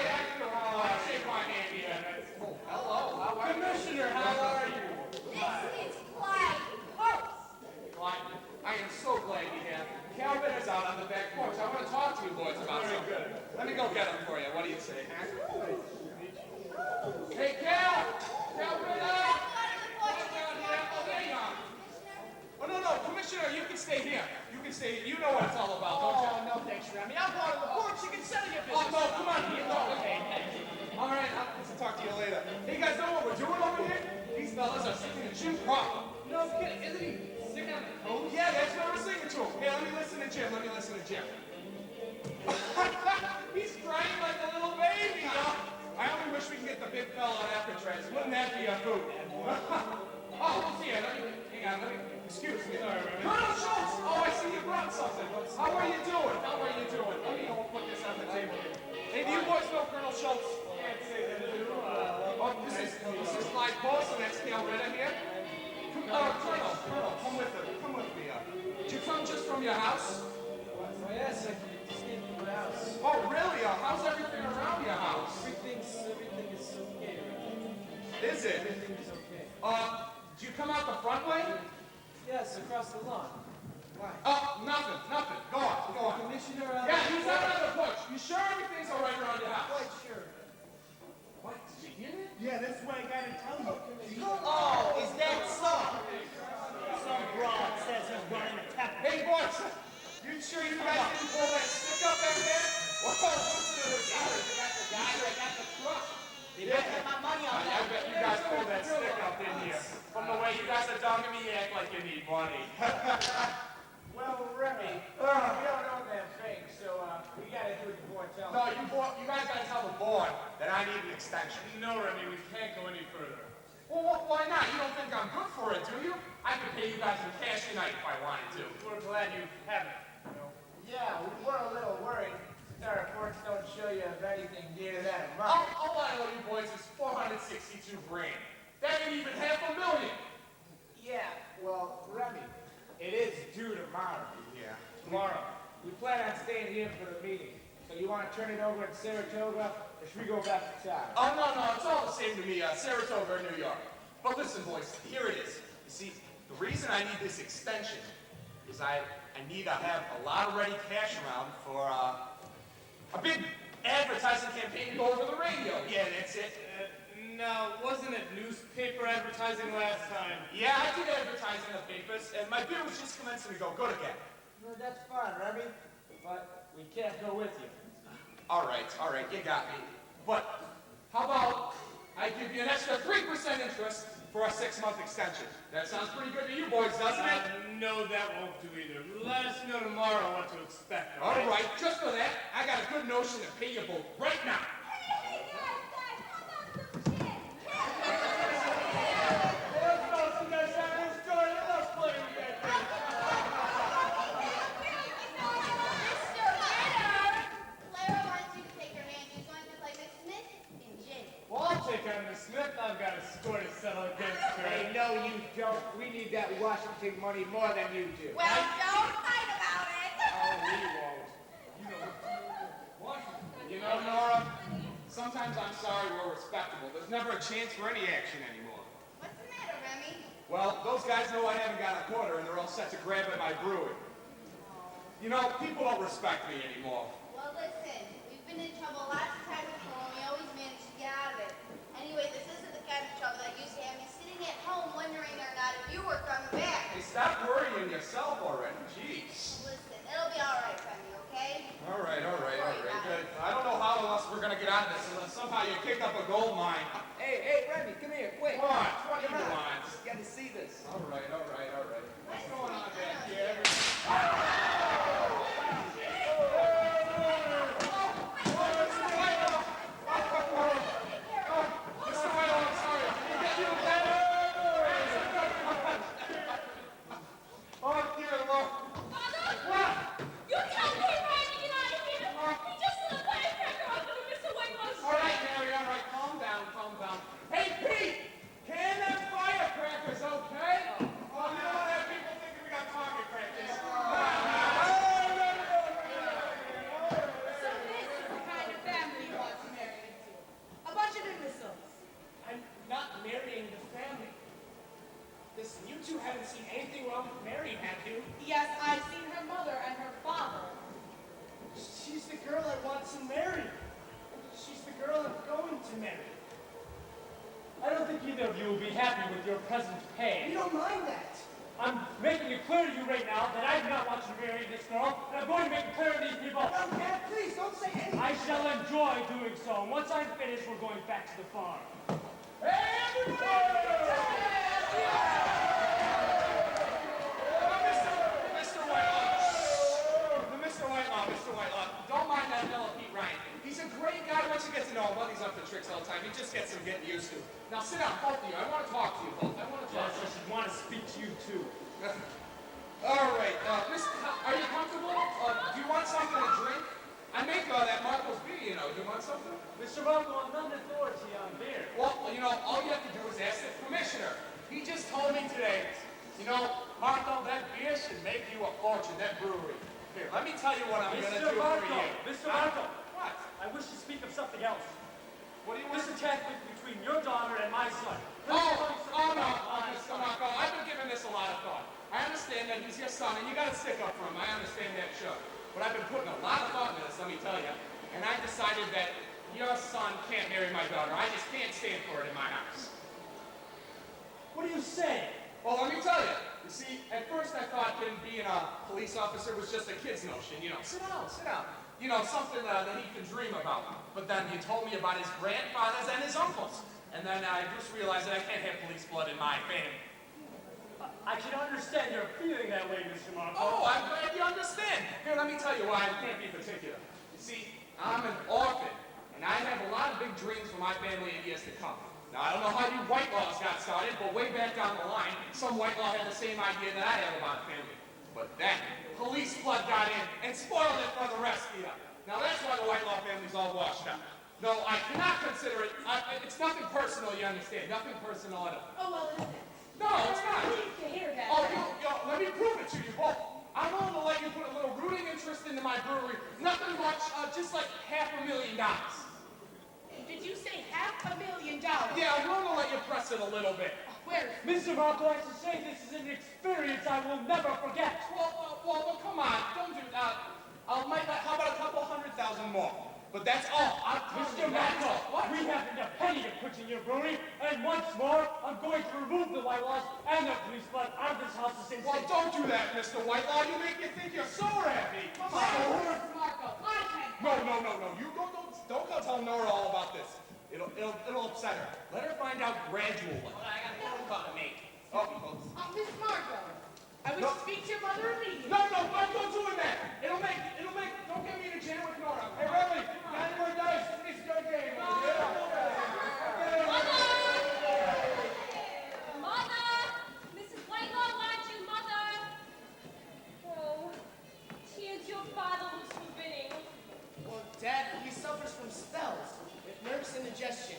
shake my hand here. Oh, hello. How are you? Commissioner, how are you? This is Clyde Post. Clyde, I am so glad you're here. Calvin is out on the back porch. I want to talk to you boys about something. Good. Let me go get him for you. What do you say, huh? Hey, Cal! Calvin! Oh, no, Commissioner, you can stay here. You can stay here. You know what it's all about, don't you? Oh, no thanks, Remy. I'll go out on the porch. You can settle your Oh, business. no, come on. All right, I'll talk to you later. Hey, you guys know what we're doing over here? These fellas are singing to Jim Crawford. No kidding. Isn't he singing on the coast? Yeah, that's what we're singing to him. Hey, let me listen to Jim. He's crying like a little baby, yo. I only wish we could get the big fella on Alcatraz. Wouldn't that be a hoot? Oh, we'll see. Hang on, excuse me. Colonel Schultz! Oh, I see you brought something. How are you doing? Let me go put this on the table here. Hey, do you boys know Colonel Schultz? Can't say that I do. Oh, this is my boss, and that's Gail Ritter here. Colonel, come with me. Did you come just from your house? Oh, yes, I just came from my house. Oh, really? How's everything around your house? Everything is okay. Is it? Everything is okay. Did you come out the front way? Yes, across the lawn. Why? Nothing. Go on. Commissioner, Yeah, he's out on the porch. You sure everything's all right around your house? Quite sure. What? Did you hear that? Yeah, that's what I gotta tell you. Oh, is that so? Some broad says he's running a tap. Hey, boys. You sure you guys didn't pull that stick up back there? Whoa, listen to the guy. I got the truck. They better get my money on I that. bet you guys pulled that stick up in here. From the way you guys are dogging me, you act like you need money. Well, Remy, we don't own that bank, so we gotta do what the boy tells No, you guys gotta tell the board that I need an extension. No, Remy, we can't go any further. Well, why not? You don't think I'm good for it, do you? I could pay you guys in cash tonight if I wanted to. We're glad you haven't. Yeah, we were a little worried. Our reports don't show you of anything near that amount. All I owe you boys is 462 grand. That ain't even $500,000. Yeah, well, Remy, it is due tomorrow. Yeah. Tomorrow. We plan on staying here for the meeting. So you want to turn it over in Saratoga, or should we go back to town? Oh, no, it's all the same to me, Saratoga or New York. But listen, boys, here it is. You see, the reason I need this extension is I need to have a lot of ready cash around for a big advertising campaign to go over the radio. Yeah, that's it. Now, wasn't it newspaper advertising last time? Yeah, I did advertise in the papers, and my bid was just commencing to go good again. Well, that's fine, Remy, but we can't go with you. All right, you got me. But how about I give you an extra 3% interest for a 6-month extension? That sounds pretty good to you boys, doesn't it? No, that won't do either. Let us know tomorrow what to expect. All right, just for that, I got a good notion to pay you both right now. Hey, guys, how about some gin? Mr. Ritter! Clara wants you to take her hand. She's going to play Miss Smith in gin. Well, I'll take on Miss Smith. I've got a score to settle against her. Hey, no, you don't. We need that Washington money more than you do. Well, don't fight about it. Oh, we won't. You know, Nora, sometimes I'm sorry we're respectable. There's never a chance for any action anymore. What's the matter, Remy? Well, those guys know I haven't got a quarter and they're all set to grab at my brewery. You know, people don't respect me anymore. Well, listen, we've been in trouble lots of times before, and we always manage to get out of it. Anyway, this isn't the kind of trouble that used to have me sitting at home wondering or not if you were coming back. Hey, stop worrying yourself already. Jeez. Listen, it'll be all right, Remy, okay? All right. Good. I don't know how else we're gonna get out of this unless somehow you kick up a gold mine. Hey, Remy, come here, quick. What? What do you want? Got to see this. All right. What's going on back here? Yes, I've seen her mother and her father. She's the girl I want to marry. She's the girl I'm going to marry. I don't think either of you will be happy with your present pay. You don't mind that. I'm making it clear to you right now that I do not want you to marry this girl, and I'm going to make it clear to these people. No, Dad, please, don't say anything. I shall enjoy doing so. And once I'm finished, we're going back to the farm. Hey, everybody! Mr. Whitelaw, don't mind that fellow Pete Ryan. He's a great guy once you get to know him. Well, he's up to tricks all the time. He just gets him getting used to. Now sit down, both of you. I want to talk to you both. I want to talk Yes, to I should want to speak to you too. All right, Miss, are you comfortable? Do you want something to drink? I make that Marco's beer, you know. Do you want something? Mr. Marco, I'm not an authority on beer. Well, you know, all you have to do is ask the commissioner. He just told me today, you know, Marco, that beer should make you a fortune, that brewery. Here, let me tell you what I'm going to do for you. Mr. Marco, what? I wish to speak of something else. What do you want? This attack between your daughter and my son. No, Mr. Marco, I've been giving this a lot of thought. I understand that he's your son, and you got to stick up for him. I understand that, sure. But I've been putting a lot of thought into this, let me tell you. And I decided that your son can't marry my daughter. I just can't stand for it in my house. What are you saying? Well, let me tell you. You see, at first I thought him being a police officer was just a kid's notion. You know, sit down. You know, something that he can dream about. But then you told me about his grandfathers and his uncles. And then I just realized that I can't have police blood in my family. I can understand you're feeling that way, Mr. Marco. Oh, I'm glad you understand. Here, let me tell you why I can't be particular. You see, I'm an orphan, and I have a lot of big dreams for my family in years to come. Now, I don't know how you Whitelaws got started, but way back down the line, some Whitelaw had the same idea that I have about a family. But then, police blood got in and spoiled it for the rest of you. Now, that's why the Whitelaw family's all washed up. No, I cannot consider it. It's nothing personal, you understand. Nothing personal at all. Oh, well, is it? No, it's not. Pleased to hear that. Oh, let me prove it to you both. I'm willing to let you put a little rooting interest into my brewery. Nothing much, just like $500,000. Did you say $500,000? Yeah, I'm willing to let you press it a little bit. Where? Mr. Marco, I should say this is an experience I will never forget. Well, come on. Don't do that. How about a couple $100,000 more? But that's all. Mr. Marco, we haven't a penny to put in your brewery, and once more, I'm going to remove the Whitelaws and the police blood out of this house as soon as Well, don't do that, Mr. Whitelaw. You make me think you're so happy. Come on. Marco, I can't. No. You don't go tell Nora all about this. It'll upset her. Let her find out gradually. I got a phone call to make. Miss Marco, I wish to speak to your mother immediately. No, don't do that. It'll make, don't get me in a jam with Nora. Hey, Remy, 9 more dice. It's your game. Mother! Mrs. Whitelaw wants you, Mother! Oh, tears, your father looks forbidding. Well, Dad, he suffers from spells, with nervous indigestion.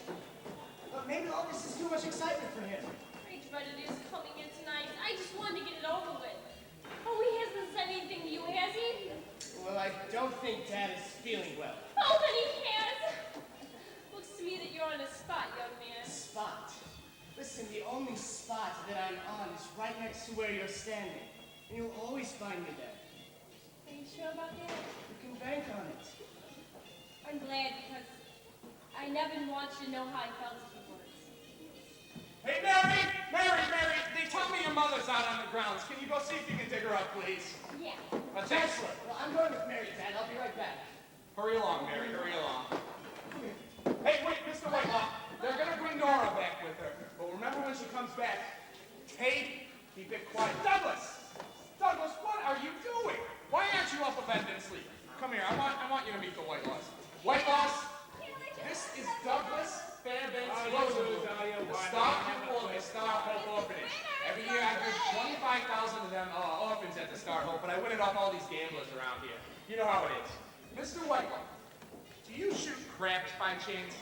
But maybe all Oh, this is too much excitement for him. I dreaded his coming in tonight. I just wanted to get it over with. Oh, he hasn't said anything to you, has he? Well, I don't think Dad is feeling well. Oh, then he has. Looks to me that you're on a spot, young man. Spot? Listen, the only spot that I'm on is right next to where you're standing. And you'll always find me there. Are you sure about that? You can bank on it. I'm glad because I never want you to know how I felt if you weren't. Hey, Mary! Mary! They tell me your mother's out on the grounds. Can you go see if you can dig her up, please? Yeah. Chancellor, well, I'm going with Mary, Dad. I'll be right back. Hurry along, Mary, hurry along. Hey, wait, Mr. Whitelaw. They're gonna bring Nora back with her. But remember when she comes back, keep it quiet. Douglas, what are you doing? Why aren't you up a bed and asleep? Come here, I want you to meet the Whitelaws. Whitelaws, this is Douglas Fairbanks Rosenblum, the star pupil of the Star Hope Orphanage. Every year I give 25,000 of them orphans at the Star Hope, but I win it off all these gamblers around here. You know how it is. Mr. Whitelaw, do you shoot crabs by chance?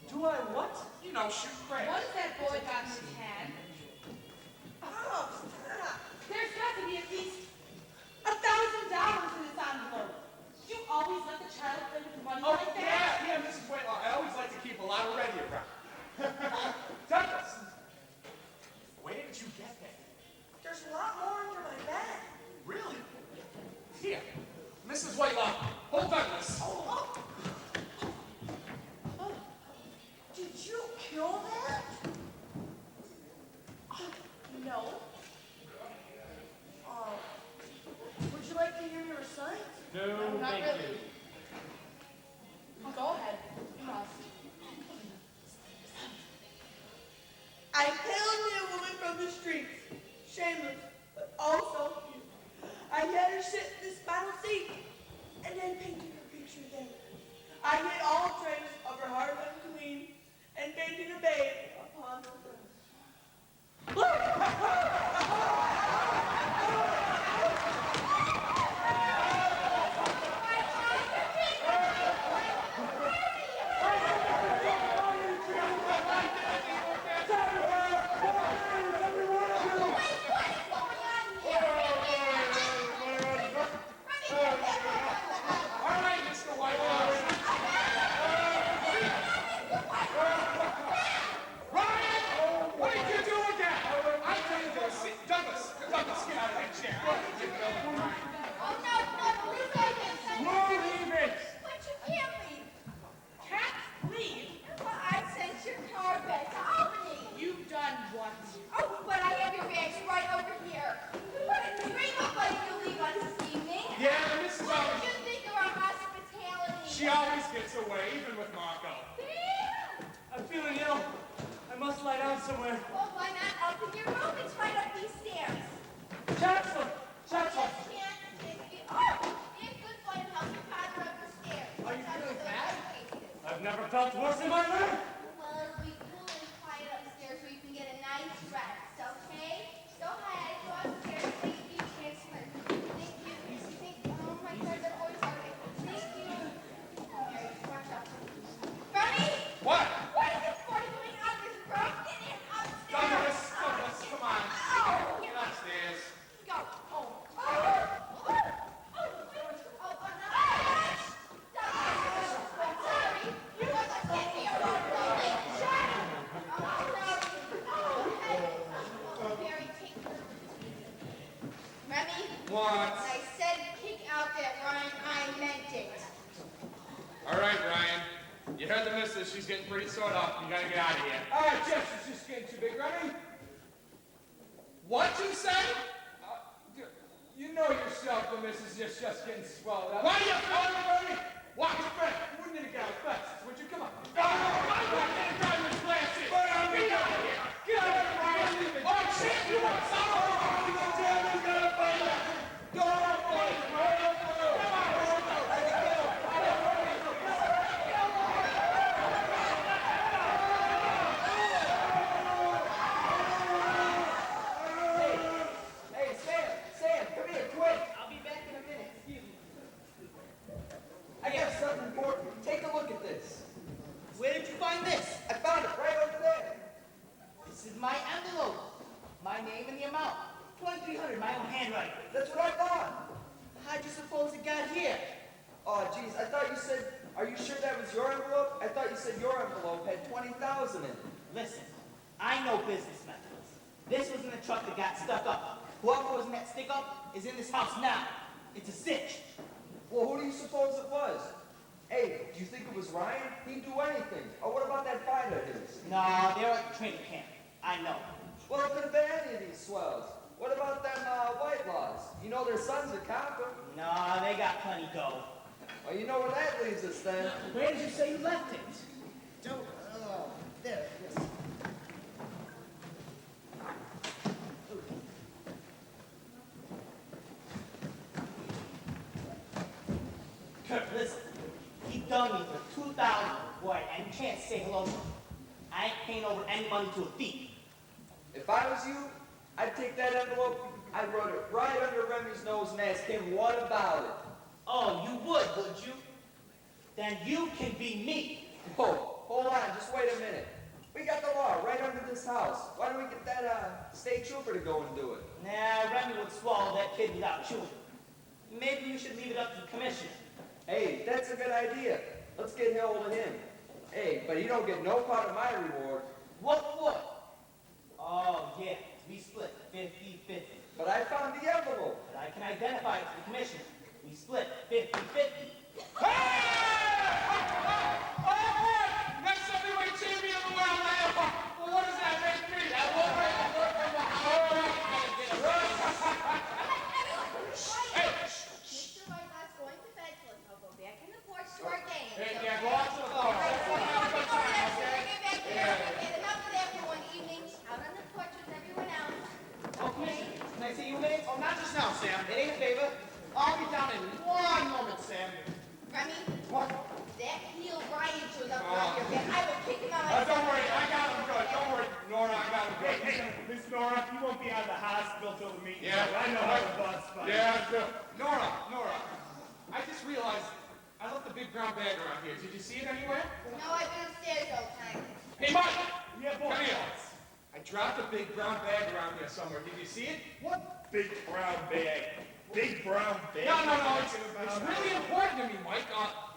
Do I what? You know, shoot crabs. What has that boy got in his hand? Oh, stop. There's got to be at least $1,000 in this envelope. You always let the child play with money like that? Yeah, Mrs. Whitelaw. I always like to keep a lot of ready around. Douglas, where did you get that? There's a lot more under my bed. Really? Here, Mrs. Whitelaw, hold Douglas. Oh. Did you kill that? No. Would you like to hear me recite? No, Not thank really. you. Go ahead. You must. I hailed me a woman from the streets, shameless, but also cute. I had her sit in this final seat, and then painted her picture there. I hid all trace of her heart unclean, and painted a babe upon her All right, Mr. Whitelaw. Ryan! What did you do again? I tell you to sit. Douglas, get out of that chair. Oh, no, please don't get such a... We'll leave it. But you can't leave. Can't leave. Well, I sent your car back to Albany. You've done what? Oh, but I have your bags right over here. Wouldn't dream of letting you leave us this evening. Yeah, Mrs. What Owens. did you think of our hospitality? She always gets away, even with Marco. I'm feeling ill. I must lie down somewhere. Well, why not up in your room? It's right up these stairs. Chancellor! Chancellor! You can't take it. Oh, be a good boy and help your father up the stairs. Are you That's feeling the bad? cases. I've never felt worse in my life. Well, it'll be cool and quiet upstairs where you can get a nice rest, okay? Go ahead, go upstairs. Thank you, Chancellor. Thank you. Oh my God, that always okay. Thank you. Mary, watch out. Bernie! What? What is this boy doing on this room? Get in upstairs. Douglas, come on. Oh, Get upstairs. go. What? I said kick out that rhyme, I meant it. All right, Ryan. You heard the missus. She's getting pretty sort up. You gotta get out of here. All right, Jeff, it's just getting too big, Remy. What'd you say? You know yourself the missus is just getting swelled up. Why are you calling me, Remy? Walk his friend. You wouldn't need a guy with glasses, would you? Come on. Oh, I'm not getting done with glasses. Get out of here. Get out of here, Ryan. Oh, shit, you want some? Hey, Sam, come here, quick. I'll be back in a minute. Excuse me. I got something important. Take a look said your envelope had 20,000 in it. Listen, I know business methods. This was in the truck that got stuck up. Whoever was in that stick up is in this house now. It's a cinch. Well, who do you suppose it was? Hey, do you think it was Ryan? He'd do anything. Or what about that fighter of his? Nah, they're at the training camp. I know. Well, it could have been any of these swells. What about them white laws? You know their son's a cop. Nah, they got plenty dough. Well, you know where that leaves us then. Where did you say you left it? There, yes. Kurt, listen. He done me for 2,000, boy, and you can't say hello to him. I ain't paying over any money to a thief. If I was you, I'd take that envelope, I'd run it right under Remy's nose and ask him what about it. Oh, you would you? Then you can be me. Whoa, hold on, just wait a minute. We got the law right under this house. Why don't we get that state trooper to go and do it? Nah, Remy would swallow that kid without chewing. Maybe you should leave it up to the commissioner. Hey, that's a good idea. Let's get hold of him. Hey, but you don't get no part of my reward. What for? Oh, yeah, we split 50-50. But I found the envelope. But I can identify it to the commissioner. We split 50-50. Next heavyweight champion of the world, man. Well, what does that make me? That won't make it work for my Hey, Mr. Whitelock's going to bed, so let's all go back in the porch to our game. Hey, yeah, go out to the car. Enough of that for one evening. Out on the porch with everyone else. Oh, commissioner, can I see you a minute? Oh, not just now, Sam. It ain't a favor. I'll be down in 1 moment, Sam. Remy, What? that heel Ryan shows up around your bed. I will kick him out. Don't worry, I got him good. Don't worry, Nora, I got him good. Hey, Miss Nora, you won't be out of the hospital till the meeting. Yeah. I know how the boss fights. Nora, I just realized I left the big brown bag around here. Did you see it anywhere? No, I've been upstairs all the time. Hey, Mike! Yeah, boy. Come here. I dropped a big brown bag around here somewhere. Did you see it? What big brown bag? Big brown bag? No. It's really important to me, Mike.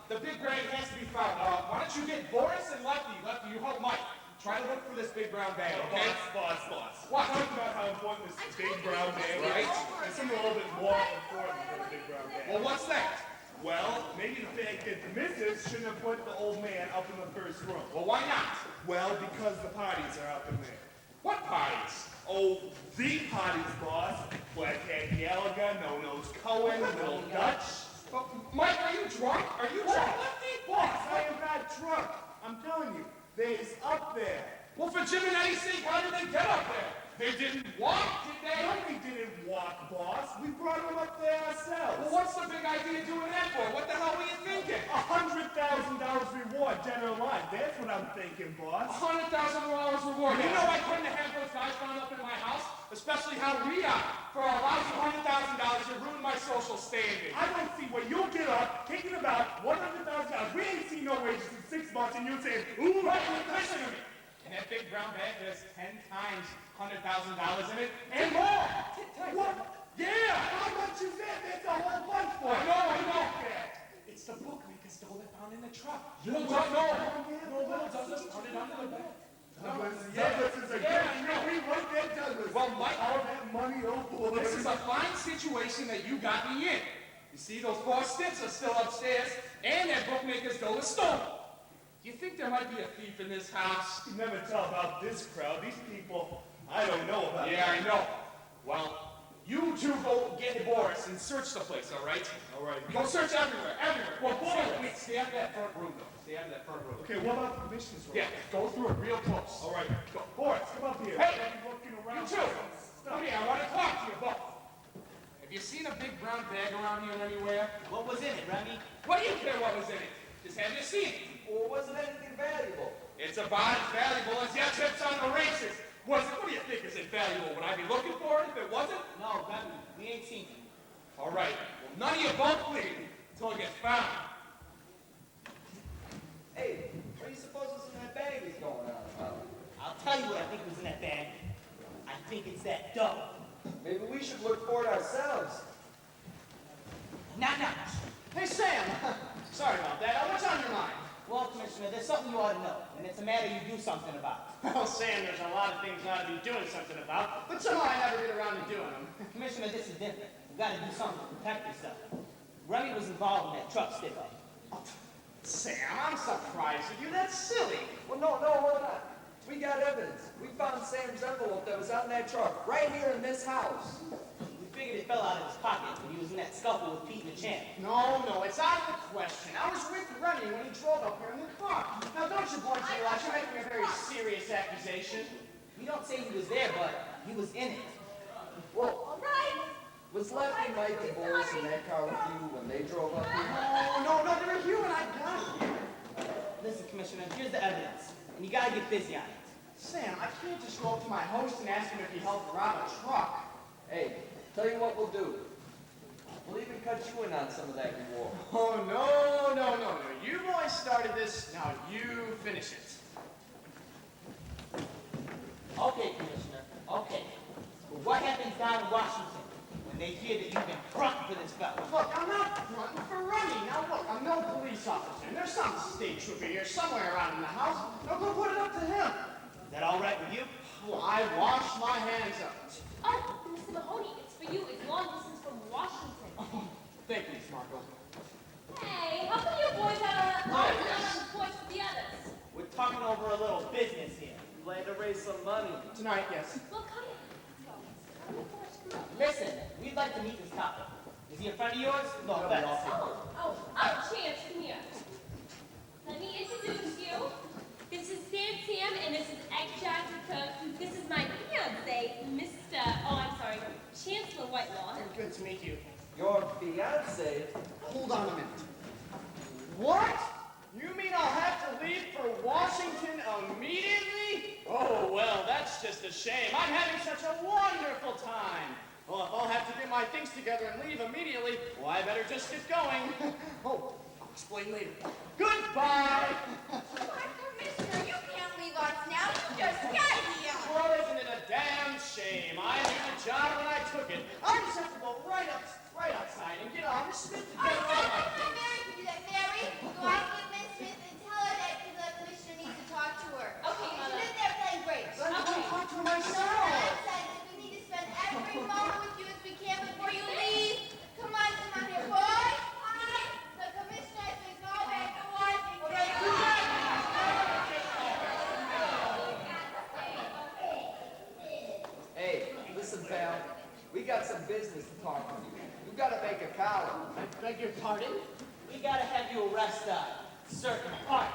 The big bag has to be found. Why don't you get Boris and Lefty? Lefty, you help Mike. Try to look for this big brown bag, okay? Boss. What? Talk about how important this big brown bag is. Right. There's something a little bit more important than a big brown bag. Well, what's that? Well, maybe the bag that the missus shouldn't have put the old man up in the first room. Well, why not? Well, because the parties are up in there. What parties? Oh, the parties, boss. Blackhead Gallagher, No-Nose Cohen, Little Dutch. Mike, are you drunk? Are you drunk, Lefty? Boss, I am not drunk. I'm telling you, they's up there. Well, for Jim and Eddie's sake, how did they get up there? They didn't walk, did they? No, we didn't walk, boss. We brought them up there ourselves. Well, what's the big idea doing that for? What the hell were you thinking? $100,000 reward, general line. That's what I'm thinking, boss. $100,000 reward. You know I couldn't have had those guys found up in my house, especially how we are. For a lousy $100,000, you ruined my social standing. I don't see where you'll get up kicking about $100,000. We ain't seen no wages in 6 months, and you're saying, ooh, Right, listen to me. And that big brown bag has 10 times $100,000 in it and more. what? Yeah. How much is that? That's a whole bunch for I it. know. It's the bookmaker's dough they found in the truck. You don't know. No, Little Douglas put it under the bed. Douglas is a good We want that Douglas. Well, Mike, all that money, oh boy. this is a fine situation that you got me in. You see, those 4 sticks are still upstairs, and that bookmaker's dough is stolen. Do you think there might be a thief in this house? You never tell about this crowd. These people, I don't know about. Yeah, I know. Well, you two go get Boris and search the place, all right? All right. Go search everywhere. Well, Boris, stay out of that front room, though. Stay out of that front room. Okay, what about the commissioner's room? Yeah, go through it real close. All right, go. Boris, come up here. Hey, You're looking around. you too. Come here, I want to talk to you both. Have you seen a big brown bag around here anywhere? What was in it, Remy? What do you care what was in it? Just have you seen it? Or wasn't anything valuable? It's about as valuable as your chips on the races. What do you think is it valuable? Would I be looking for it if it wasn't? No, Remy, we ain't seen it. All right. Well, none of you both leave until it gets found. Hey, what do you suppose is in that bag he's going on about? I'll tell you what I think was in that bag. I think it's that dough. Maybe we should look for it ourselves. Nah. Hey, Sam. Sorry about that. What's on your mind? Well, Commissioner, Commissioner, there's something you ought to know, and it's a matter you do something about. Well, Sam, there's a lot of things I ought to be doing something about, but somehow I never get around to doing them. Commissioner, this is different. You gotta do something to protect yourself. Remy was involved in that truck stick-up. Sam, I'm surprised at you. That's silly. Well, no, hold on. We got evidence. We found Sam's envelope that was on that truck, right here in this house. We figured it fell out of his pocket when he was in that scuffle with Pete and the champ. No, it's out of the question. I was with Remy when he drove up here in the car. Now, don't you boys realize you're making a very serious accusation? We don't say he was there, but he was in it. Well, was Lefty, Mike, and Boris in that car with you when they drove up here? No, they were here when I got here. Listen, Commissioner, here's the evidence, and you gotta get busy on it. Sam, I can't just go up to my host and ask him if he helped rob a truck. Hey, tell you what we'll do. We'll even cut you in on some of that reward. Oh, no. You boys started this, now you finish it. Okay, Commissioner, okay. But what happens down in Washington when they hear that you've been fronting for this fellow? Look, I'm not fronting for Remy. Now look, I'm no police officer, and there's some state trooper here somewhere around in the house. Now go put it up to him. Is that all right with you? Well, I wash my hands of it. Oh, Mr. Mahoney, it's for you. It's long distance from Washington. Thank you, Miss Marco. Hey, how come you boys are on the porch with the others? We're talking over a little business here. Plan to raise some money. Tonight, yes. Well, come in. Let's go. On the porch, come on. Listen, we'd like to meet this couple. Is he a friend of yours? No, that's Chance, come here. Let me introduce you. This is Sam, and this is Jessica. This is my fiance, Mr. Chancellor Whitelaw. Good to meet you. Your fiance? Hold on a minute. What? You mean I'll have to leave for Washington immediately? Oh, well, that's just a shame. I'm having such a wonderful time. Well, if I'll have to get my things together and leave immediately, well, I better just get going. I'll explain later. Goodbye! Commissioner, you can't leave us now. You just got here. Well, isn't it a damn shame? I knew the job when I took it. I just have to go right outside and get on the Smith to Oh, get Mary can do that. Mary, go out with Miss Smith and tell her that the commissioner needs to talk to her. Okay, She's Mother. in there playing grapes. Let me talk to No, myself. I said that we need to spend every moment with you as we can before you leave. Come on here, boys. Hi. The commissioner has been called back to Washington. Hey, listen, pal. We got some business to talk with you. You gotta make a column. I beg your pardon? We gotta have you arrest a certain party.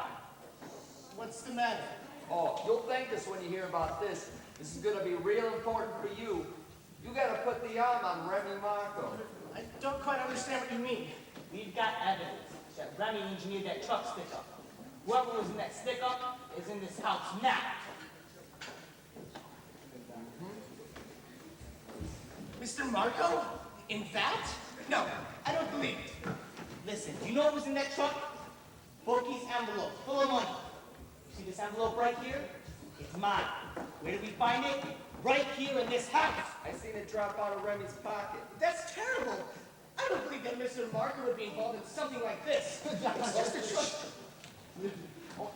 What's the matter? Oh, you'll thank us when you hear about this. This is gonna be real important for you. You gotta put the arm on Remy Marco. I don't quite understand what you mean. We've got evidence that Remy engineered that truck stick-up. Whoever was in that stick-up is in this house now. Mr. Marco? In that? No, I don't believe it. Listen, do you know what was in that truck? Bokey's envelope, full of money. See this envelope right here? It's mine. Where did we find it? Right here in this house. I seen it drop out of Remy's pocket. That's terrible. I don't believe that Mr. Marco would be involved in something like this. It's just a truck.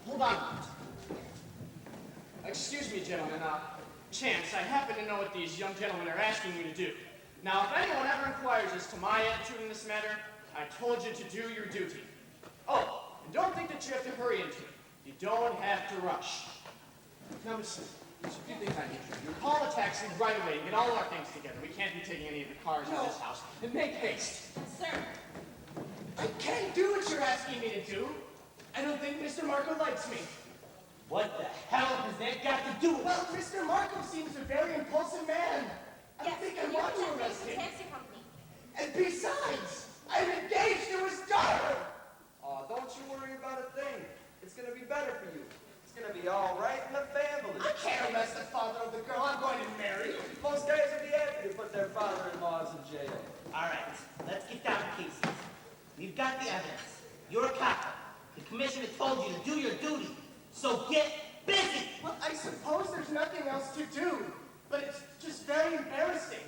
Hold on. Excuse me, gentlemen. Chance, I happen to know what these young gentlemen are asking me to do. Now, if anyone ever inquires as to my attitude in this matter, I told you to do your duty. Oh, and don't think that you have to hurry into it. You don't have to rush. Now, listen, there's a few things I need you to do. Call a taxi right away and get all our things together. We can't be taking any of the cars out of this house. And make haste. Sir. I can't do what you're asking me to do. I don't think Mr. Marco likes me. What the hell has that got to do with it? Well, Mr. Marco seems a very impulsive man. I don't think I want to arrest him. Taxi company. And besides, I'm engaged to his daughter. Oh, don't you worry about a thing. It's gonna be better for you. It's gonna be all right in the family. I can't arrest the father of the girl I'm going to marry. Most guys would be happy to put their father-in-laws in jail. All right, let's get down to cases. We've got the evidence. You're a cop. The commissioner told you to do your duty. So get busy! Well, I suppose there's nothing else to do, but it's just very embarrassing.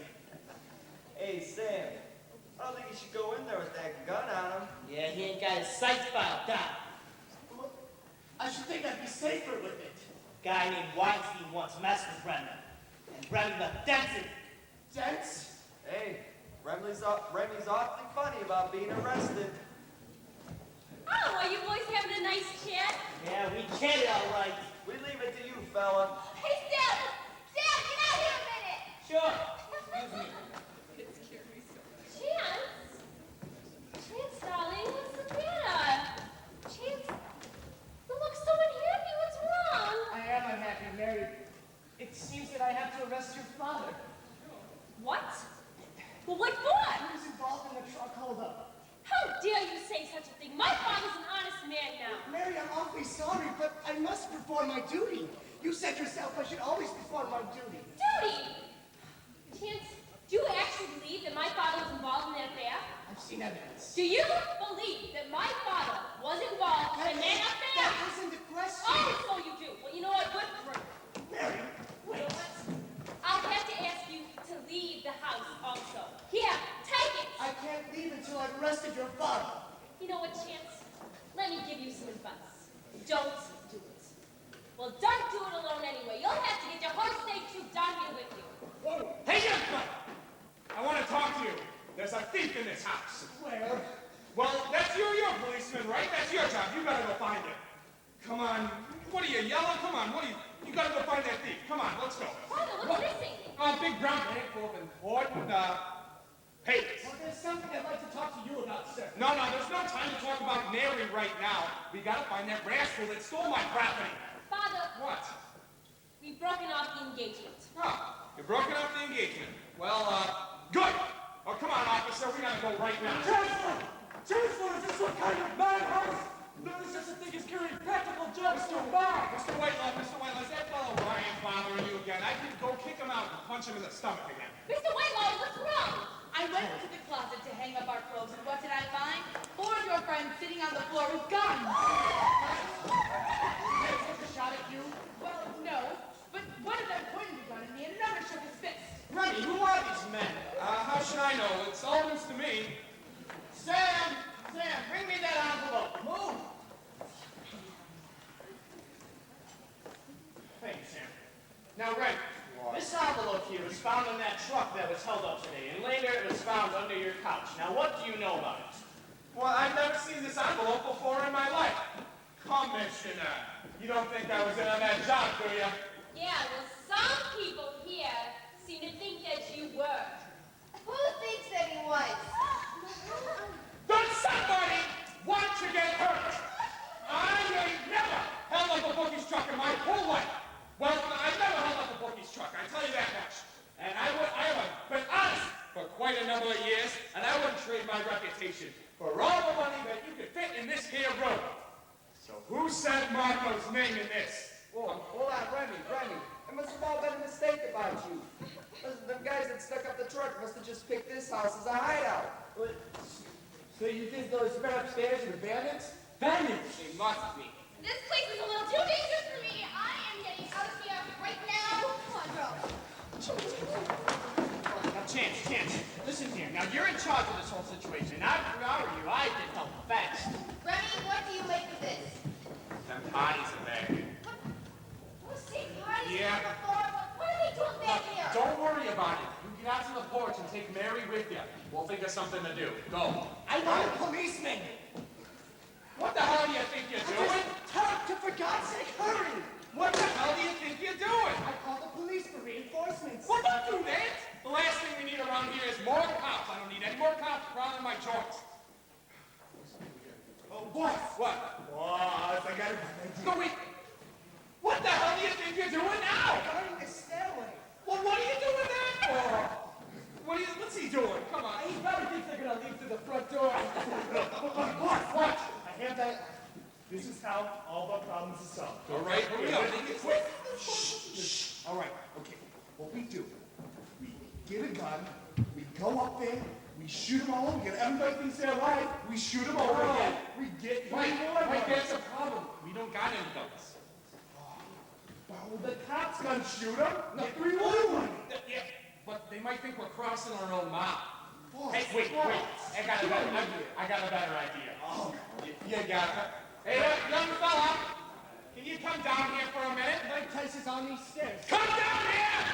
Hey, Sam. I don't think you should go in there with that gun on him. Yeah, he ain't got his sights filed down. should think I'd be safer with it. Guy named Weinstein once messed with Remy. And Remy left dents in it. Dents? Hey, Remy's awfully funny about being arrested. Oh, are you boys having a nice chat? Yeah, we chatted all right. We leave it to you, fella. Hey, Sam! Sam, get out here a minute! Sure. Excuse me. Chance? Chance, darling, what's the matter? Chance, you look so unhappy. What's wrong? I am unhappy, Mary. It seems that I have to arrest your father. What? Well, what for? He was involved in the truck holdup. How dare you say such a thing? My father's an honest man now. Mary, I'm awfully sorry, but I must perform my duty. You said yourself I should always perform my duty. Duty? Chance, do you actually believe that my father was involved in that affair? I've seen evidence. Do you believe that my father was involved in that affair? That wasn't the question. Oh, so you do. Well, you know what? Good for you. Mary, wait. I'll have to ask you to leave the house also. Here, take it. I can't leave until I've arrested your father. You know what, Chance? Let me give you some advice. Don't do it. Well, don't do it alone anyway. You'll have to get your whole state troop down here with you. Whoa. Hey, young fella! I want to talk to you. There's a thief in this house. Where? Well, you're your policeman, right? That's your job. You gotta go find him. Come on. What are you, yellow? Come on. You gotta go find that thief. Come on, let's go. Father, what's missing? A big brown bag full of important, papers. Well, there's something I'd like to talk to you about, sir. No, there's no time to talk about Mary right now. We gotta find that rascal that stole my property. Father. What? We've broken off the engagement. Oh, you're broken up the engagement. Well, good. Oh, come on, officer. We gotta go right now. Chancellor, is this some kind of madhouse? No, there's such a thing as carrying practical jokes to a bar. Mr. Whitelaw, is that fellow Ryan bothering you again? I could go kick him out and punch him in the stomach again. Mr. Whitelaw, what's wrong? I went into the closet to hang up our clothes, and what did I find? 4 of your friends sitting on the floor with guns. They took a shot at you? Well, no, but one of them pointed a gun at me, and another shook his fist. Remy, who are these men? How should I know? It's Alden's to me. Sam, bring me that envelope. Move. Thank you, Sam. Now, Red, this envelope here was found in that truck that was held up today, and later it was found under your couch. Now, what do you know about it? Well, I've never seen this envelope before in my life. Commissioner, you don't think I was in on that job, do you? Yeah, well, some people here seem to think that you were. Who thinks that he was? Does somebody want to get hurt? I ain't never held up a bookie's truck in my whole life. Well, I've never held up a bookie's truck, I tell you that much. And I have been honest for quite a number of years, and I wouldn't trade my reputation for all the money that you could fit in this here room. So who said Marco's name in this? Whoa, hold on, Remy. It must have all been a mistake about you. Them guys that stuck up the truck must have just picked this house as a hideout. So you think those men upstairs are the bandits? Bandits! They must be. This place is a little too dangerous for me. I am getting out of here right now. Come on, girl. Now, Chance, listen here. Now, you're in charge of this whole situation. If I were you, I'd get help fast. Remy, what do you make of this? Them parties are back. We've seen parties Yeah. here before. What are they doing back here? Don't worry about it. You get out to the porch and take Mary with you. We'll think of something to do. Go. I want a policeman. What the hell do you think you're doing? Talk to, for God's sake, hurry. What the hell do you think you're doing? I called the police for reinforcements. Well, don't do that. The last thing we need around here is more cops. I don't need any more cops prowling my joints. Oh, boss. What? Boss, I got it. No, wait. What the hell do you think you're doing now? Guarding the stairway. Well, what are you doing that for? What's he doing? Come on. He probably thinks they're gonna leave through the front door. What? I have that. This is how all the problems are solved. All right, hurry up. Make it quick. Shh. All right, okay. What we do, we get a gun, we go up there, we shoot them all over again. Everybody thinks they're alive. We shoot them over again. We get Wait, more guns. that's a problem. We don't got any guns. Well, the cops gonna shoot them. No, Get 3 more. Yeah, but they might think we're crossing our own mouth. Boss, Hey, wait. I got a better idea. Oh, You got it. Hey, young fella. these stairs. Come down here!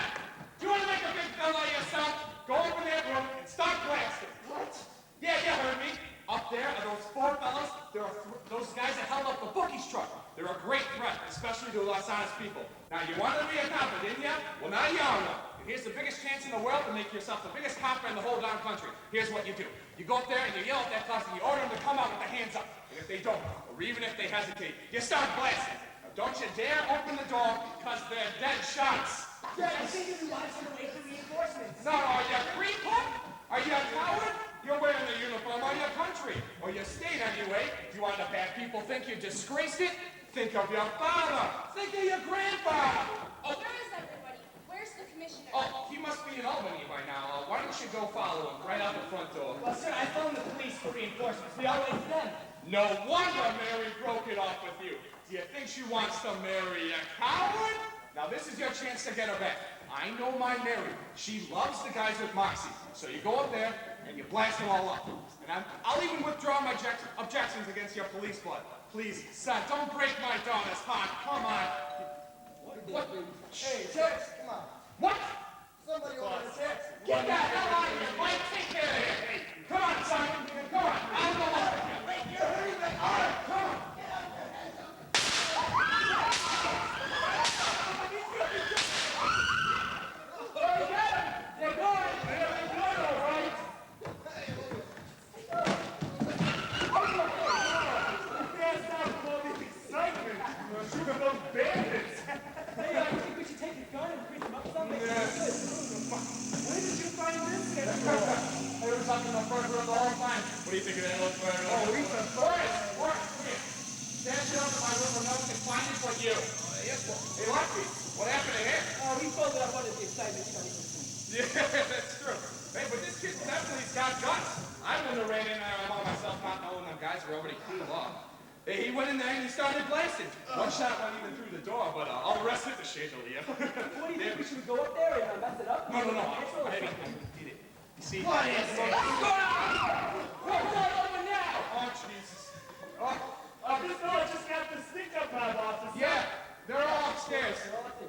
Do you want to make a big fella of yourself? Go open that room and start blasting. What? Yeah, you heard me. Up there are those four fellas. There are those guys that held up the bookie's truck. They're a great threat, especially to Los Angeles people. Now, you wanted to be a copper, didn't you? Well, now you are one. And here's the biggest chance in the world to make yourself the biggest copper in the whole darn country. Here's what you do. You go up there and you yell at that class and you order them to come out with their hands up. And if they don't, or even if they hesitate, you start blasting. Now, don't you dare open the door because they're dead shots. Dad, I think we want to wait for reinforcements. No, are you a creeper? Are you a coward? You're wearing the uniform of your country, or your state anyway. Do you want the bad people think you disgraced it? Think of your father. Think of your grandfather. Oh, Where is everybody? Where's the commissioner? oh, he must be in Albany by now. Why don't you go follow him right out the front door? Well, sir, I phoned the police for reinforcements. We all wait for them. No wonder Mary broke it off with you. Do you think she wants to marry a coward? Now this is your chance to get her back. I know my Mary. She loves the guys with moxie. So you go up there and you blast them all up. And I'll even withdraw my objections against your police blood. Please, son, don't break my daughter's heart. Come on. What? Hey, Tex, come on. What? Somebody over the Tex. Get that hell out of here, Mike. Take care of it. Hey, come on, son. Come on. I'll go up with you. Wait, you're hurting me. All right, come on. They're going. They're going, all right. That's not all the excitement. Shoot those bandits. Hey, I think we should take your gun and grease them up something. Where did you find this at? They were talking about burger the whole time. What do you think of that little burger? Oh, he's a Forrest, come here. Stand down to my room and no one can find it but you. Hey, Lucky, what happened to him? Oh, he folded up under the excitement. You know, he was Yeah, that's true. Hey, but this kid definitely's got guts. I wouldn't have ran in there all by myself not knowing them guys were already cooled off. Hey, he went in there and he started blasting. One shot went even through the door, but all the rest hit the chandelier. What do you think? We should go up there and mess it up? No. I did it. You see? What is it? What's going on? What's all over now? Oh, Jesus. This fellow just got the sneak up my office. Yeah, they're all upstairs.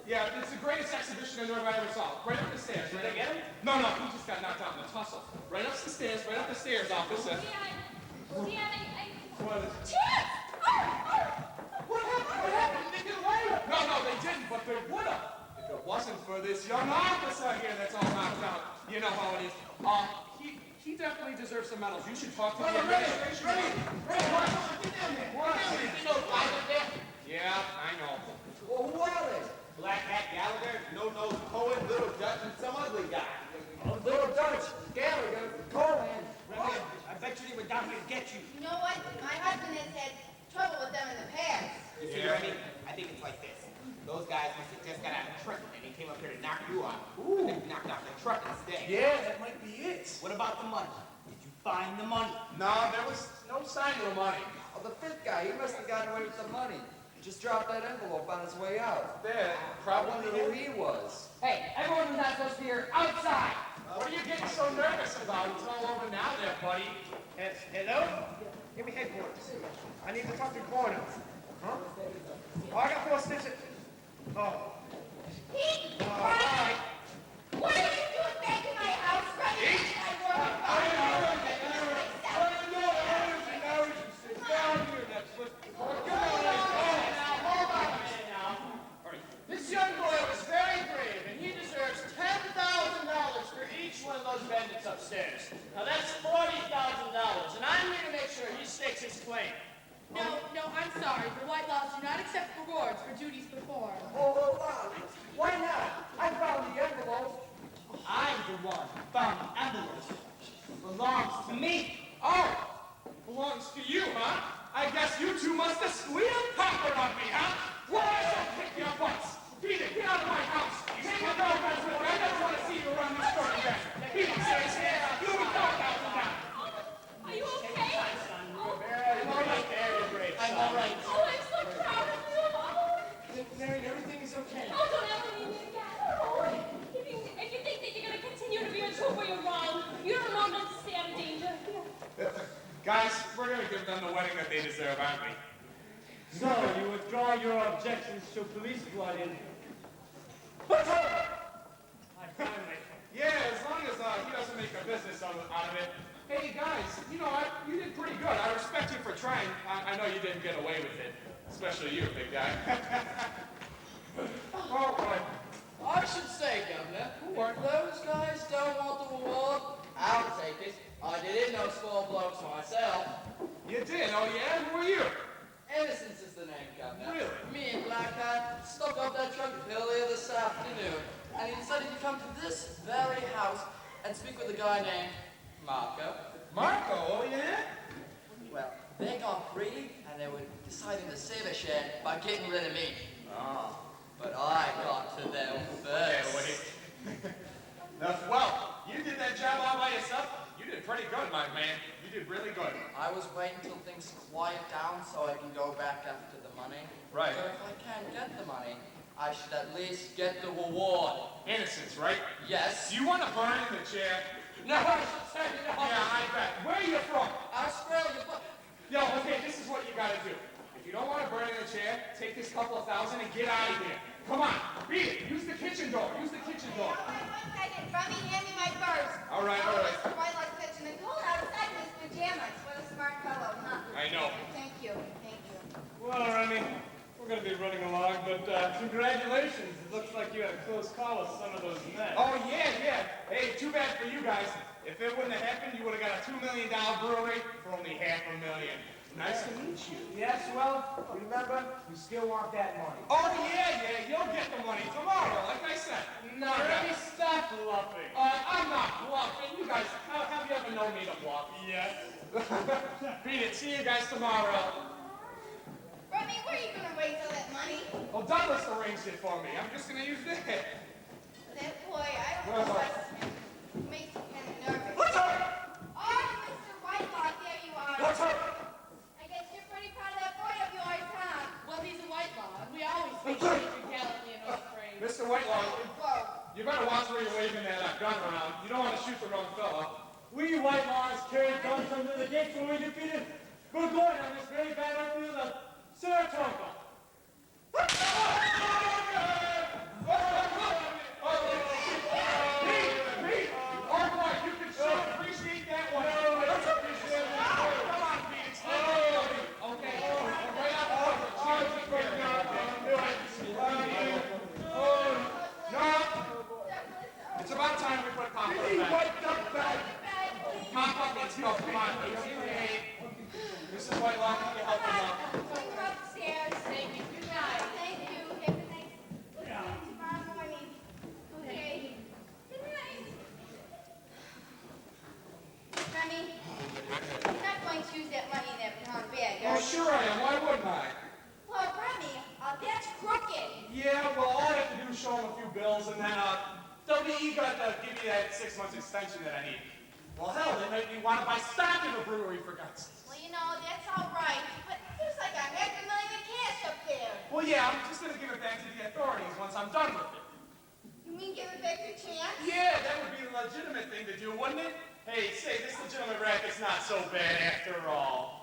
Yeah, it's the greatest exhibition I ever saw. Right up the stairs. Did they get him? No, he just got knocked out in the tussle. Right up the stairs, officer. Dad, What is it? Chance! What happened? Did they get away? No, they didn't, but they would have. If it wasn't for this young officer here that's all knocked out, you know how it is. He definitely deserves some medals. You should talk to the administration. Yeah, I know. Well, who are they? Black Hat Gallagher, No Nose Cohen, Little Dutch, and some ugly guy. Oh, Little Dutch, Gallagher, Cohen. I bet you they were down here to get you. You know what? My husband has had trouble with them in the past. You see, Remy, I think it's like this. Those guys must have just got out of trucking and they came up here to knock you out. Ooh. They knocked out the truck instead. Yeah, that might be it. What about the money? Did you find the money? No, there was no sign of the money. Oh, the fifth guy, he must have gotten away with the money. He just dropped that envelope on his way out. There, I probably wonder who he was. Hey, everyone who's not supposed to be here, outside! What are you getting so nervous about? It's all over now there, buddy. Hello? Give me headquarters. I need to talk to coroner. Huh? Oh, I got 4 stitches. Oh. Pete! All right. What are you doing back in my house running into my work? This young boy was very brave, and he deserves $10,000 for each one of those bandits upstairs. Now that's $40,000, and I'm here to make sure he stakes his claim. No, I'm sorry. The white laws do not accept rewards for duties performed. Oh, why not? I found the envelope. I'm the one who found the envelope. It belongs to me. Oh, belongs to you, huh? I guess you two must have squealed copper on me, huh? Well, I shall kick your butts. Beat it, get out of my house. Take your girlfriends with you. I never want to see you around this store again. Beat it, seriously. You'll be $4,000 down. are you okay? Very brave, I'm all right. Oh, I'm so proud of you. Oh, Mary, everything is okay. oh don't ever leave me again. Oh, if you think that you're going to continue to be a trooper, you're wrong. You don't know enough to stay out of danger. Guys, we're going to give them the wedding that they deserve, aren't we? So, you withdraw your objections to police blood in I finally. Yeah, as long as he doesn't make a business out of it. Hey guys, you know, you did pretty good. I respect you for trying. I know you didn't get away with it, especially you, big guy. Oh boy. I should say, Governor, if those guys don't want the reward, I'll take it. I did in those 4 blokes myself. You did? Oh yeah? Who are you? Innocence is the name, Governor. Really? Me and Black Hat stuck up that truck earlier this afternoon, and he decided to come to this very house and speak with a guy named Marco. Marco? Oh yeah? Well, they got greedy, and they were deciding to save a share by getting rid of me. Oh. But I got to them first. Wait. Well, you did that job all by yourself. You did pretty good, my man. You did really good. I was waiting till things quiet down so I can go back after the money. Right. But if I can't get the money, I should at least get the reward. Innocence, right? Yes. Do you want to burn in the chair? No, I should say no. Yeah, I bet. Where are you from? Australia, but... Yo, okay, this is what you gotta do. If you don't want to burn in the chair, take this couple of thousand and get out of here. Come on, beat it. Use the kitchen door. Use the kitchen door. One second. Rummy, hand me my purse. All right, all right. Mr. Whitelock's fetching the cold outside in his pajamas. What a smart fellow, huh? I know. Thank you. Thank you. Well, Remy, we're going to be running along, but congratulations. It looks like you had a close call with some of those men. Oh, yeah. Hey, too bad for you guys. If it wouldn't have happened, you would have got a $2 million brewery for only $500,000. Nice to meet you. Yes, well, remember, you still want that money. Oh, yeah, you'll get the money tomorrow, like I said. No, Remy, stop bluffing. I'm not bluffing. You guys, have you ever known me to bluff? Yes. Beat it. See you guys tomorrow. Rummy, where are you going to wait till that money? Well, Douglas arranged it for me. I'm just going to use this. That boy, I don't know what makes me kind of nervous. What's up? Oh, Mr. Whitelock, there you are. What's up? I guess you're pretty proud of that boy of yours, huh? Well, he's a white law, and we always think he's gallantly and unafraid. Mr. Whitelaw, Whoa. you better watch where you're waving that gun around. You don't want to shoot the wrong fella. We white laws carried guns under the gates when we defeated Burgoyne on this very battlefield of Saratoga. You can sure appreciate that one. Come on, Phoenix. Okay. Right out It's about time we put Papa back. Papa, let's go. Come on. Mrs. Whitelock, can you help him up? Take her upstairs. Thank you. Good night. Thank you. Have a nice tomorrow morning. Okay. Good night. Remy, you're not going to use that money in that brown bag, are Oh, you? sure I am. Why wouldn't I? Well, Remy, that's crooked. Yeah, well, all I have to do is show him a few bills, and then they'll be eager to give me that 6 months extension that I need. Well, hell, they make me want to buy stock in the brewery, for God's sake. Well, you know, that's all right. But there's like $500,000 in cash up there. Well, yeah, I'm just going to give it back to the authorities once I'm done with it. You mean give it back to Chance? Yeah, that would be the legitimate thing to do, wouldn't it? Hey, say, this legitimate racket's not so bad after all.